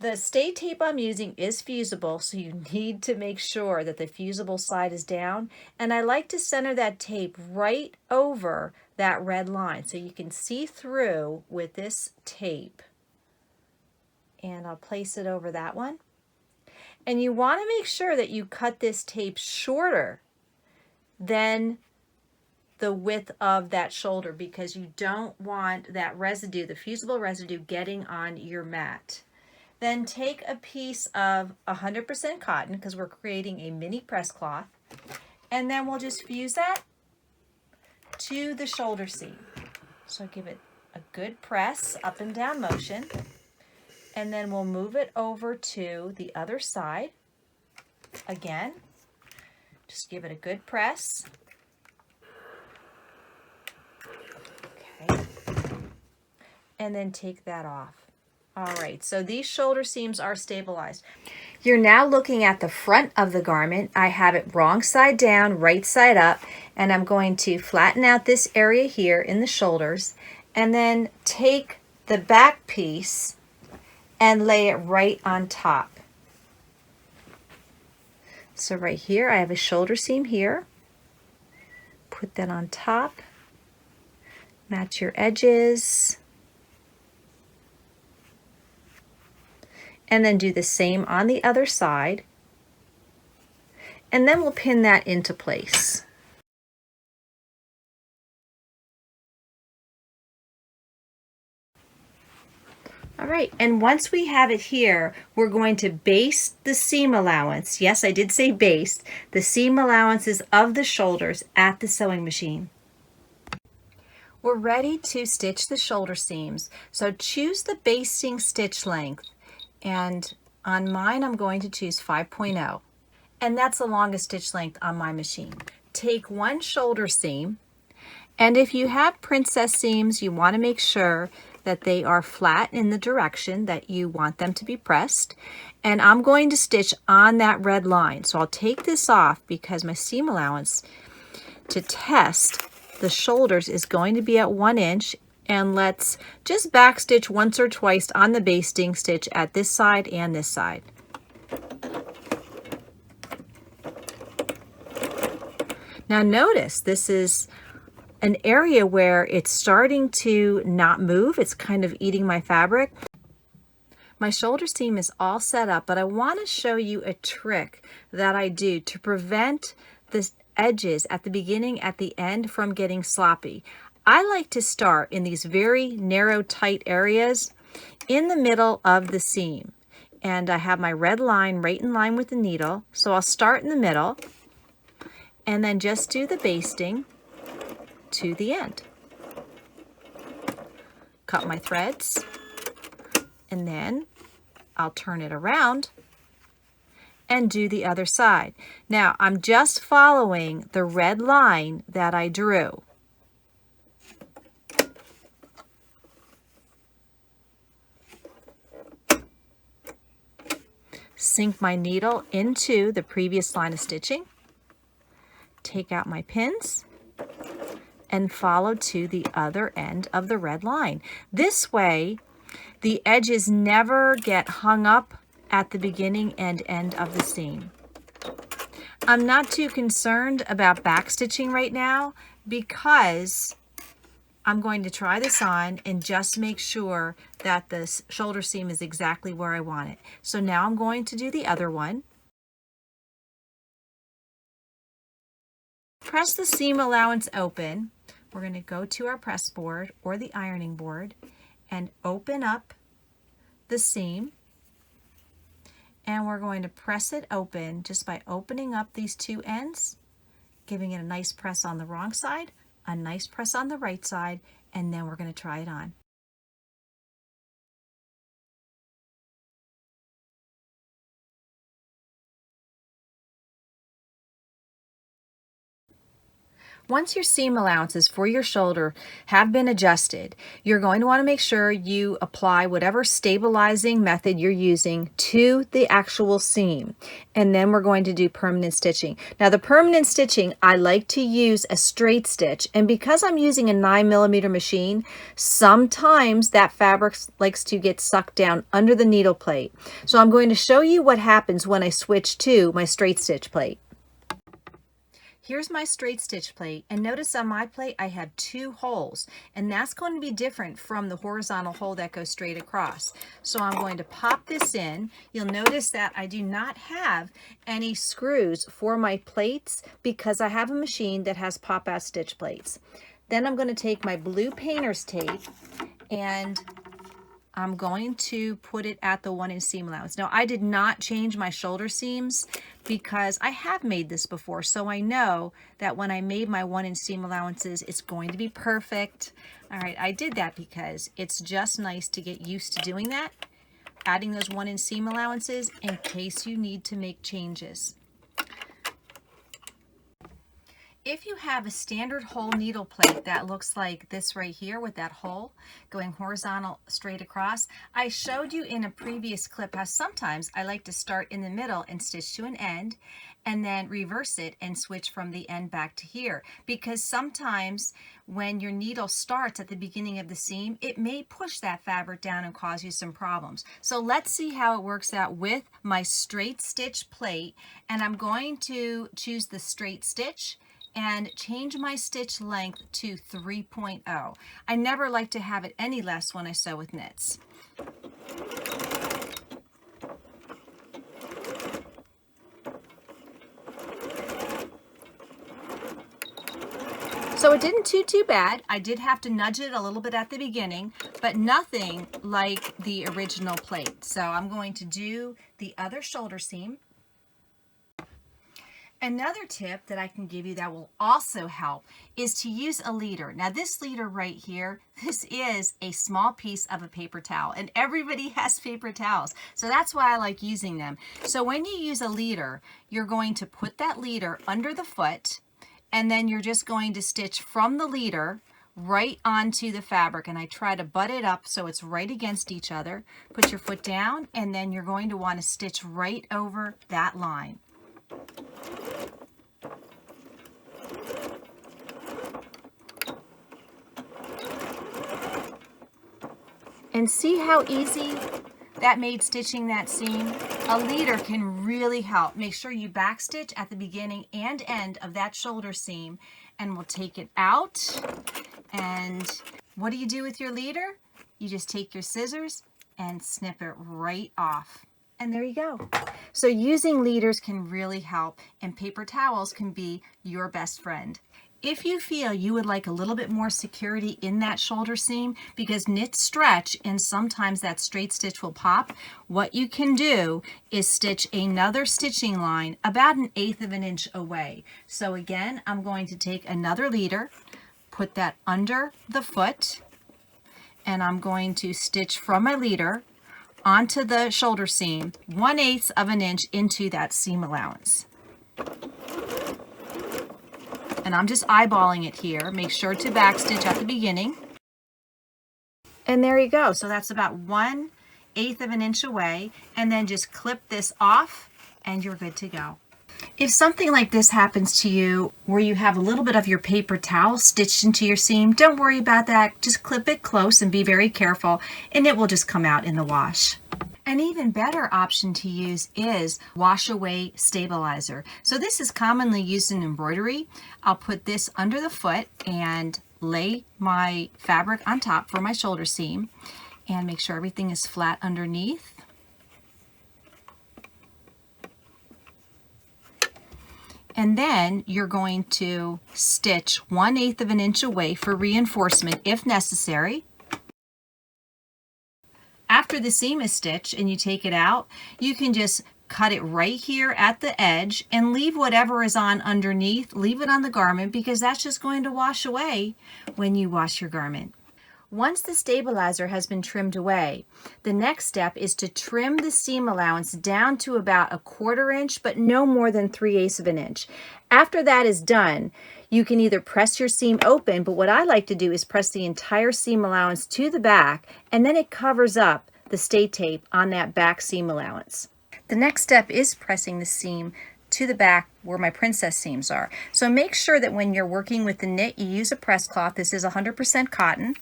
The stay tape I'm using is fusible, so you need to make sure that the fusible side is down. And I like to center that tape right over that red line so you can see through with this tape. And I'll place it over that one. And you want to make sure that you cut this tape shorter than the width of that shoulder, because you don't want that residue, the fusible residue, getting on your mat. Then take a piece of 100% cotton, because we're creating a mini press cloth, and then we'll just fuse that to the shoulder seam. So give it a good press, up and down motion, and then we'll move it over to the other side. Again, just give it a good press. Okay. And then take that off. All right, so these shoulder seams are stabilized. You're now looking at the front of the garment. I have it wrong side down, right side up, and I'm going to flatten out this area here in the shoulders, and then take the back piece and lay it right on top. So right here, I have a shoulder seam here. Put that on top. Match your edges. And then do the same on the other side. And then we'll pin that into place. All right, and once we have it here, we're going to baste the seam allowance. Yes, I did say baste. The seam allowances of the shoulders at the sewing machine. We're ready to stitch the shoulder seams. So choose the basting stitch length. And on mine, I'm going to choose 5.0. And that's the longest stitch length on my machine. Take one shoulder seam. And if you have princess seams, you want to make sure that they are flat in the direction that you want them to be pressed. And I'm going to stitch on that red line. So I'll take this off because my seam allowance to test the shoulders is going to be at 1 inch. And let's just back stitch once or twice on the basting stitch at this side and this side. Now notice this is an area where it's starting to not move. It's kind of eating my fabric. My shoulder seam is all set up, but I want to show you a trick that I do to prevent the edges at the beginning, at the end from getting sloppy. I like to start in these very narrow, tight areas in the middle of the seam. And I have my red line right in line with the needle. So I'll start in the middle and then just do the basting to the end. Cut my threads, and then I'll turn it around and do the other side. Now I'm just following the red line that I drew. Sink my needle into the previous line of stitching, take out my pins, and follow to the other end of the red line. This way, the edges never get hung up at the beginning and end of the seam. I'm not too concerned about back stitching right now because I'm going to try this on and just make sure that the shoulder seam is exactly where I want it. So now I'm going to do the other one. Press the seam allowance open. We're going to go to our press board or the ironing board and open up the seam. And we're going to press it open just by opening up these two ends, giving it a nice press on the wrong side, a nice press on the right side, and then we're going to try it on. Once your seam allowances for your shoulder have been adjusted, you're going to want to make sure you apply whatever stabilizing method you're using to the actual seam. And then we're going to do permanent stitching. Now the permanent stitching, I like to use a straight stitch. And because I'm using a 9mm machine, sometimes that fabric likes to get sucked down under the needle plate. So I'm going to show you what happens when I switch to my straight stitch plate. Here's my straight stitch plate, and notice on my plate I have 2 holes, and that's going to be different from the horizontal hole that goes straight across. So I'm going to pop this in. You'll notice that I do not have any screws for my plates because I have a machine that has pop-out stitch plates. Then I'm going to take my blue painter's tape and I'm going to put it at the 1-inch seam allowance. Now, I did not change my shoulder seams because I have made this before, so I know that when I made my 1-inch seam allowances, it's going to be perfect. All right, I did that because it's just nice to get used to doing that, adding those 1-inch seam allowances in case you need to make changes. If you have a standard hole needle plate that looks like this right here with that hole going horizontal straight across, I showed you in a previous clip how sometimes I like to start in the middle and stitch to an end and then reverse it and switch from the end back to here, because sometimes when your needle starts at the beginning of the seam, it may push that fabric down and cause you some problems. So let's see how it works out with my straight stitch plate, and I'm going to choose the straight stitch and change my stitch length to 3.0. I never like to have it any less when I sew with knits. So it didn't do too bad. I did have to nudge it a little bit at the beginning, but nothing like the original plate. So I'm going to do the other shoulder seam. Another tip that I can give you that will also help is to use a leader. Now this leader right here, this is a small piece of a paper towel, and everybody has paper towels. So that's why I like using them. So when you use a leader, you're going to put that leader under the foot, and then you're just going to stitch from the leader right onto the fabric. And I try to butt it up so it's right against each other. Put your foot down, and then you're going to want to stitch right over that line. And see how easy that made stitching that seam? A leader can really help. Make sure you backstitch at the beginning and end of that shoulder seam, and we'll take it out. And what do you do with your leader? You just take your scissors and snip it right off. And there you go. So using leaders can really help, and paper towels can be your best friend. If you feel you would like a little bit more security in that shoulder seam, because knits stretch and sometimes that straight stitch will pop, what you can do is stitch another stitching line about 1/8 of an inch away. So again, I'm going to take another leader, put that under the foot, and I'm going to stitch from my leader onto the shoulder seam 1/8 of an inch into that seam allowance. And I'm just eyeballing it here. Make sure to backstitch at the beginning. And there you go. So that's about 1/8 of an inch away. And then just clip this off and you're good to go. If something like this happens to you where you have a little bit of your paper towel stitched into your seam, don't worry about that. Just clip it close and be very careful, and it will just come out in the wash. An even better option to use is wash away stabilizer. So this is commonly used in embroidery. I'll put this under the foot and lay my fabric on top for my shoulder seam and make sure everything is flat underneath. And then you're going to stitch 1/8 of an inch away for reinforcement if necessary. After the seam is stitched and you take it out, you can just cut it right here at the edge and leave whatever is on underneath, leave it on the garment, because that's just going to wash away when you wash your garment. Once the stabilizer has been trimmed away, the next step is to trim the seam allowance down to about 1/4 inch, but no more than 3/8 of an inch. After that is done, you can either press your seam open, but what I like to do is press the entire seam allowance to the back, and then it covers up the stay tape on that back seam allowance. The next step is pressing the seam to the back where my princess seams are. So make sure that when you're working with the knit, you use a press cloth. This is 100% cotton.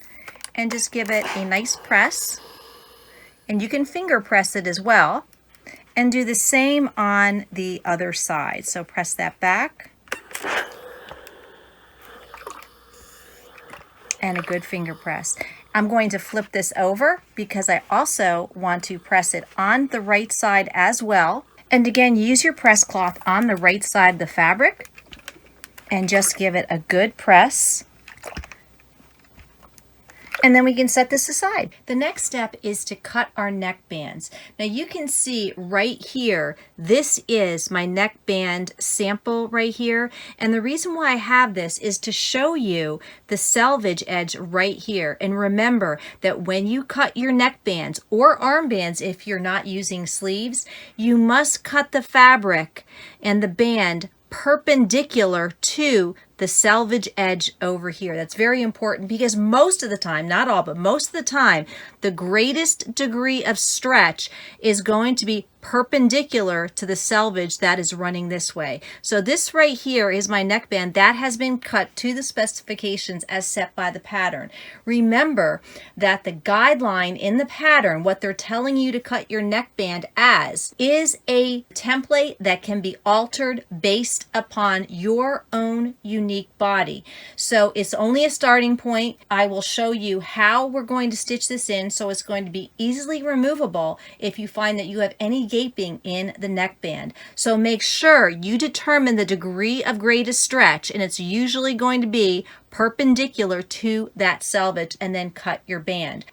And just give it a nice press, and you can finger press it as well, and do the same on the other side. So press that back and a good finger press. I'm going to flip this over because I also want to press it on the right side as well. And again, use your press cloth on the right side of the fabric and just give it a good press. And then we can set this aside. The next step is to cut our neck bands. Now you can see right here, this is my neck band sample right here. And the reason why I have this is to show you the selvage edge right here. And remember that when you cut your neck bands or arm bands, if you're not using sleeves, you must cut the fabric and the band perpendicular to the selvage edge over here. That's very important because most of the time, not all, but most of the time, the greatest degree of stretch is going to be perpendicular to the selvage that is running this way. So this right here is my neckband that has been cut to the specifications as set by the pattern. Remember that the guideline in the pattern, what they're telling you to cut your neckband as, is a template that can be altered based upon your own unique body. So it's only a starting point. I will show you how we're going to stitch this in so it's going to be easily removable if you find that you have any gaping in the neckband. So make sure you determine the degree of greatest stretch, and it's usually going to be perpendicular to that selvage, and then cut your band.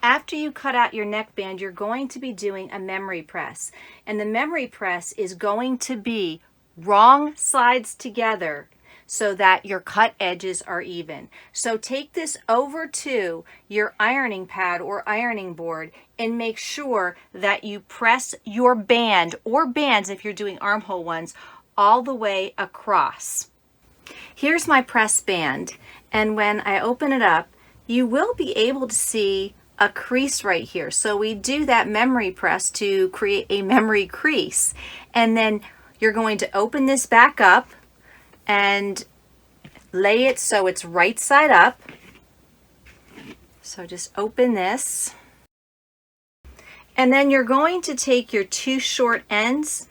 After you cut out your neckband, you're going to be doing a memory press, and the memory press is going to be wrong sides together so that your cut edges are even. So take this over to your ironing pad or ironing board and make sure that you press your band, or bands if you're doing armhole ones, all the way across. Here's my press band, and when I open it up, you will be able to see a crease right here. So we do that memory press to create a memory crease, and then you're going to open this back up and lay it so it's right side up. So just open this, and then you're going to take your two short ends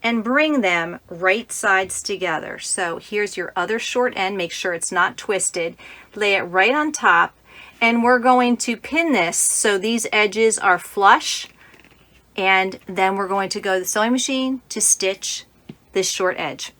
and bring them right sides together. So here's your other short end, make sure it's not twisted, lay it right on top, and we're going to pin this so these edges are flush, and then we're going to go to the sewing machine to stitch this short edge.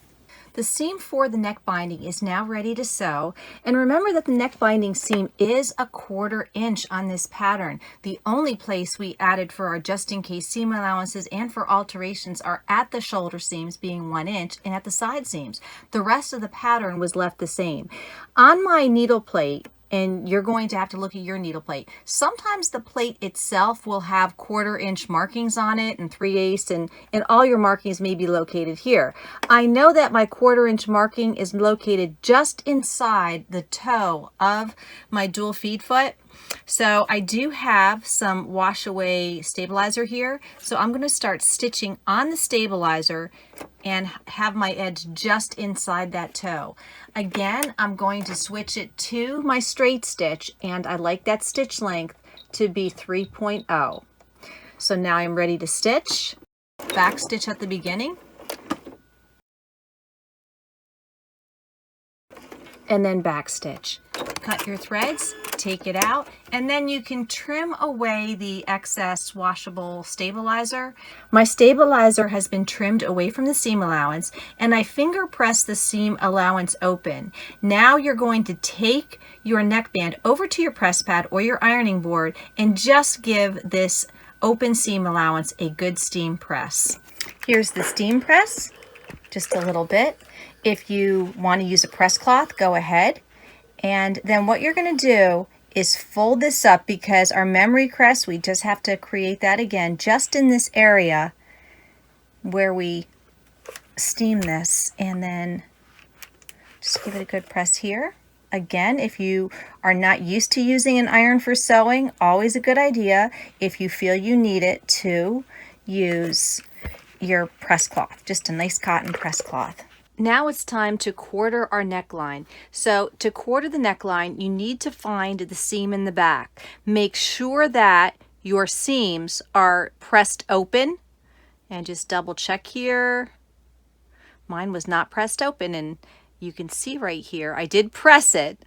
The seam for the neck binding is now ready to sew, and remember that the neck binding seam is 1/4 inch on this pattern. The only place we added for our just in case seam allowances and for alterations are at the shoulder seams, being 1 inch, and at the side seams. The rest of the pattern was left the same. On my needle plate, and you're going to have to look at your needle plate, sometimes the plate itself will have 1/4 inch markings on it and 3/8, and all your markings may be located here. I know that my 1/4 inch marking is located just inside the toe of my dual feed foot. So I do have some wash away stabilizer here. So I'm going to start stitching on the stabilizer and have my edge just inside that toe. Again, I'm going to switch it to my straight stitch, and I like that stitch length to be 3.0. So now I'm ready to stitch. Back stitch at the beginning, and then back stitch. Cut your threads, take it out, and then you can trim away the excess washable stabilizer. My stabilizer has been trimmed away from the seam allowance, and I finger press the seam allowance open. Now you're going to take your neckband over to your press pad or your ironing board and just give this open seam allowance a good steam press. Here's the steam press, just a little bit. If you want to use a press cloth, go ahead. And then what you're going to do is fold this up, because our memory crest, we just have to create that again, just in this area where we steam this, and then just give it a good press here. Again, if you are not used to using an iron for sewing, always a good idea, if you feel you need it, to use your press cloth, just a nice cotton press cloth. Now it's time to quarter our neckline. So to quarter the neckline, you need to find the seam in the back. Make sure that your seams are pressed open, and just double check here. Mine was not pressed open, and you can see right here, I did press it,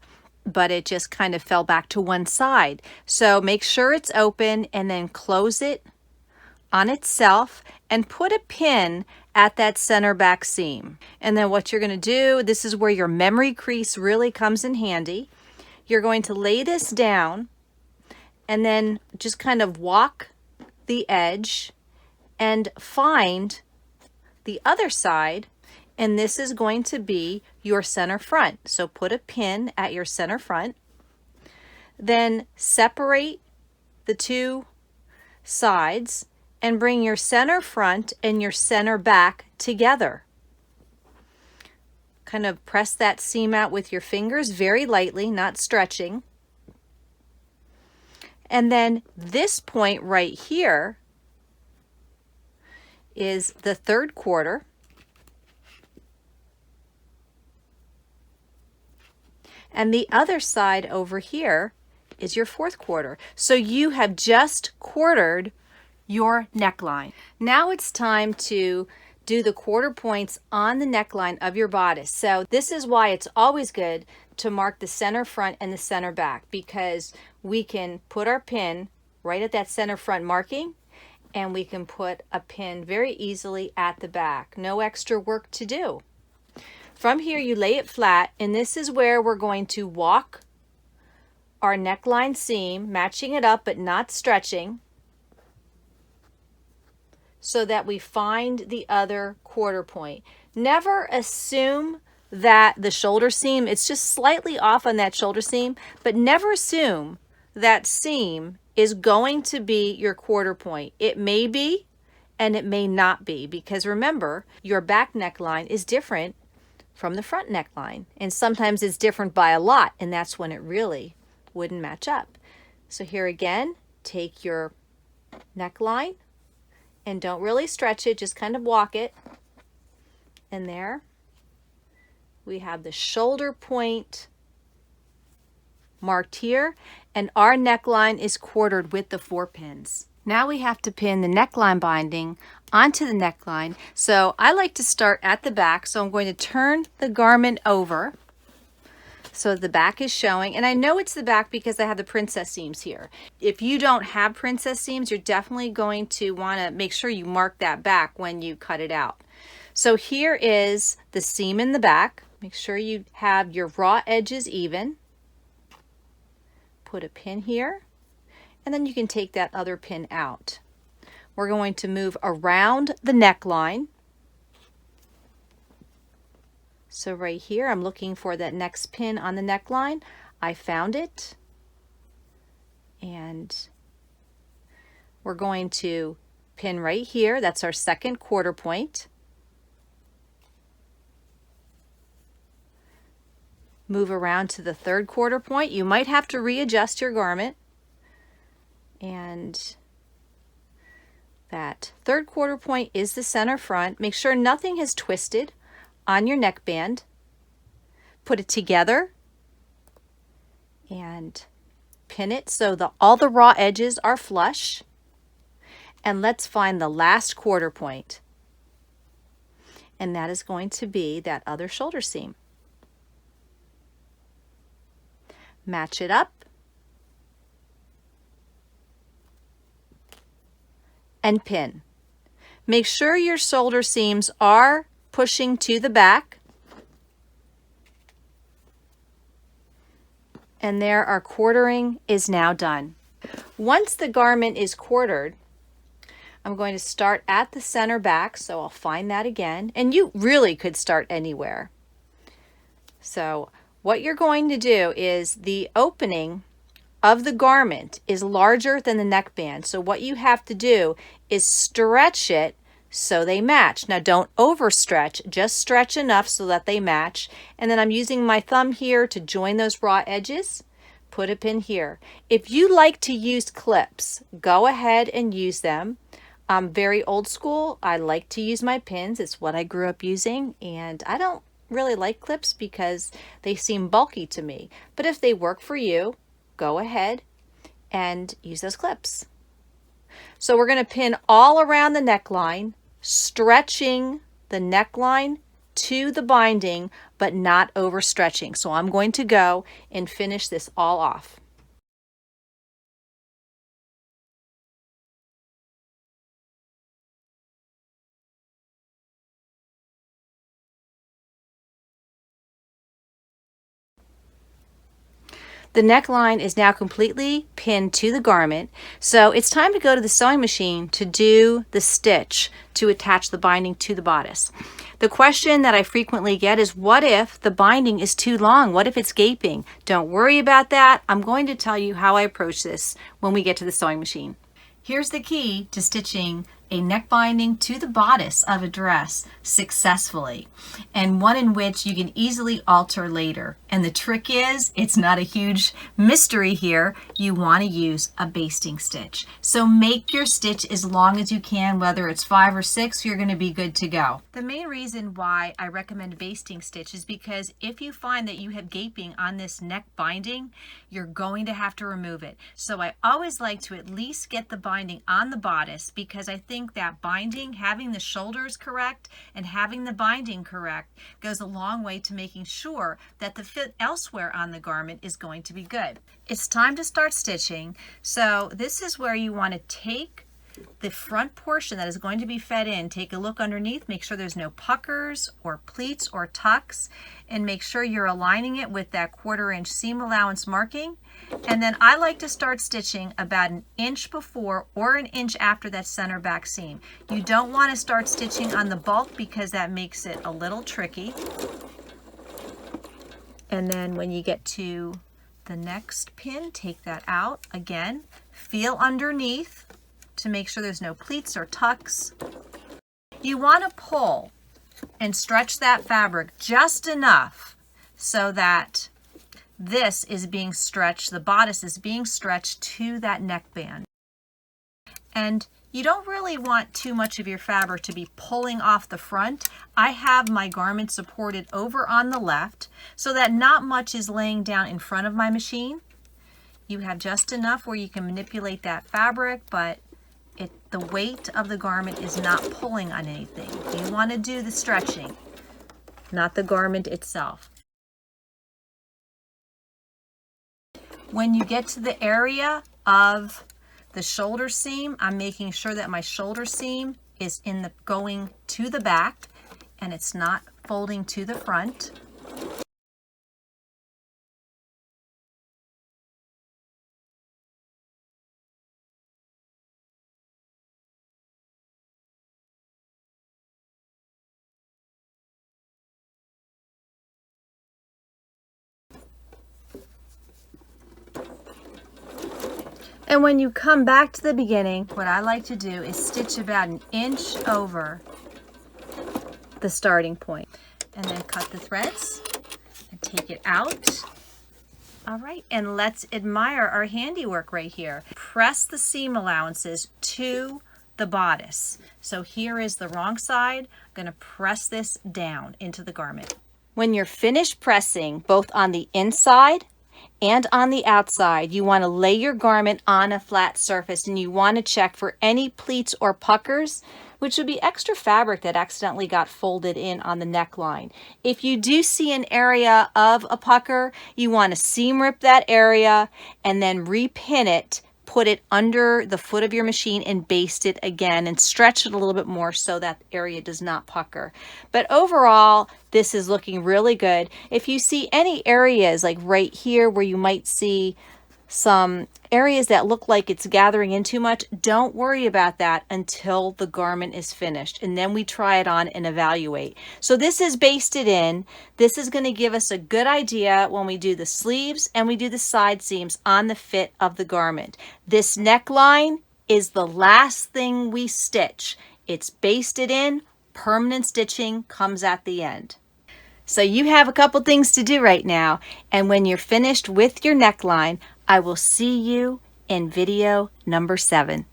but it just kind of fell back to one side. So make sure it's open and then close it on itself and put a pin at that center back seam. And then what you're going to do, this is where your memory crease really comes in handy. You're going to lay this down and then just kind of walk the edge and find the other side, and this is going to be your center front. So put a pin at your center front, then separate the two sides and bring your center front and your center back together. Kind of press that seam out with your fingers very lightly, not stretching. And then this point right here is the 3rd quarter. And the other side over here is your 4th quarter. So you have just quartered your neckline. Now it's time to do the quarter points on the neckline of your bodice. So this is why it's always good to mark the center front and the center back, because we can put our pin right at that center front marking, and we can put a pin very easily at the back. No extra work to do. From here, you lay it flat, and this is where we're going to walk our neckline seam, matching it up but not stretching, so that we find the other quarter point. Never assume that the shoulder seam, it's just slightly off on that shoulder seam, but never assume that seam is going to be your quarter point. It may be and it may not be, because remember, your back neckline is different from the front neckline, and sometimes it's different by a lot, and that's when it really wouldn't match up. So here again, take your neckline and don't really stretch it, just kind of walk it, and there we have the shoulder point marked here, and our neckline is quartered with the 4 pins. Now we have to pin the neckline binding onto the neckline. So I like to start at the back, so I'm going to turn the garment over so the back is showing, and I know it's the back because I have the princess seams here. If you don't have princess seams, you're definitely going to want to make sure you mark that back when you cut it out. So here is the seam in the back. Make sure you have your raw edges even. Put a pin here, and then you can take that other pin out. We're going to move around the neckline. So right here, I'm looking for that next pin on the neckline. I found it. And we're going to pin right here. That's our 2nd quarter point. Move around to the 3rd quarter point. You might have to readjust your garment. And that 3rd quarter point is the center front. Make sure nothing has twisted on your neckband. Put it together and pin it so all the raw edges are flush. And let's find the last quarter point. And that is going to be that other shoulder seam. Match it up and pin. Make sure your shoulder seams are pushing to the back. And there, our quartering is now done. Once the garment is quartered, I'm going to start at the center back, so I'll find that again. And you really could start anywhere. So what you're going to do is the opening of the garment is larger than the neckband. So what you have to do is stretch it so they match. Now don't overstretch, just stretch enough so that they match. And then I'm using my thumb here to join those raw edges. Put a pin here. If you like to use clips, go ahead and use them. I'm very old school. I like to use my pins. It's what I grew up using, and I don't really like clips because they seem bulky to me. But if they work for you, go ahead and use those clips. So we're going to pin all around the neckline, stretching the neckline to the binding but not overstretching. So I'm going to go and finish this all off. The neckline is now completely pinned to the garment, so it's time to go to the sewing machine to do the stitch to attach the binding to the bodice. The question that I frequently get is, what if the binding is too long? What if it's gaping? Don't worry about that. I'm going to tell you how I approach this when we get to the sewing machine. Here's the key to stitching a neck binding to the bodice of a dress successfully, and one in which you can easily alter later. And the trick is, it's not a huge mystery here. You want to use a basting stitch. So make your stitch as long as you can, whether it's 5 or 6, you're going to be good to go. The main reason why I recommend basting stitch is because if you find that you have gaping on this neck binding, you're going to have to remove it. So I always like to at least get the binding on the bodice, because I think that binding, having the shoulders correct and having the binding correct, goes a long way to making sure that the fit elsewhere on the garment is going to be good. It's time to start stitching. So this is where you want to take the front portion that is going to be fed in, take a look underneath, make sure there's no puckers or pleats or tucks, and make sure you're aligning it with that 1/4 inch seam allowance marking. And then I like to start stitching about 1 inch before or 1 inch after that center back seam. You don't want to start stitching on the bulk because that makes it a little tricky. And then when you get to the next pin, take that out. Again, feel underneath to make sure there's no pleats or tucks. You want to pull and stretch that fabric just enough so that this is being stretched, the bodice is being stretched to that neckband. And you don't really want too much of your fabric to be pulling off the front. I have my garment supported over on the left so that not much is laying down in front of my machine. You have just enough where you can manipulate that fabric, but the weight of the garment is not pulling on anything. You want to do the stretching, not the garment itself. When you get to the area of the shoulder seam, I'm making sure that my shoulder seam is going to the back and it's not folding to the front. And when you come back to the beginning, what I like to do is stitch about 1 inch over the starting point, and then cut the threads and take it out. All right, and let's admire our handiwork right here. Press the seam allowances to the bodice. So here is the wrong side. I'm going to press this down into the garment. When you're finished pressing, both on the inside and on the outside, you want to lay your garment on a flat surface, and you want to check for any pleats or puckers, which would be extra fabric that accidentally got folded in on the neckline. If you do see an area of a pucker, you want to seam rip that area and then repin it, put it under the foot of your machine and baste it again and stretch it a little bit more so that area does not pucker. But overall, this is looking really good. If you see any areas like right here where you might see some areas that look like it's gathering in too much, don't worry about that until the garment is finished, and then we try it on and evaluate. So this is basted in. This is going to give us a good idea when we do the sleeves and we do the side seams on the fit of the garment. This neckline is the last thing we stitch. It's basted in. Permanent stitching comes at the end. So you have a couple things to do right now, and when you're finished with your neckline, I will see you in video number 7.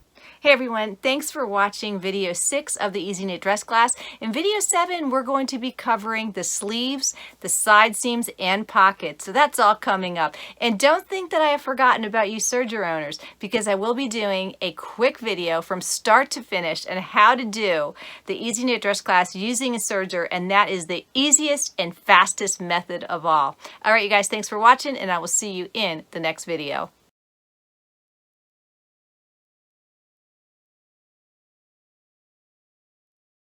Hey everyone, thanks for watching video 6 of the Easy Knit Dress class. In video 7, we're going to be covering the sleeves, the side seams, and pockets. So that's all coming up. And don't think that I have forgotten about you serger owners, because I will be doing a quick video from start to finish on how to do the Easy Knit Dress class using a serger, and that is the easiest and fastest method of all. All right, you guys, thanks for watching, and I will see you in the next video.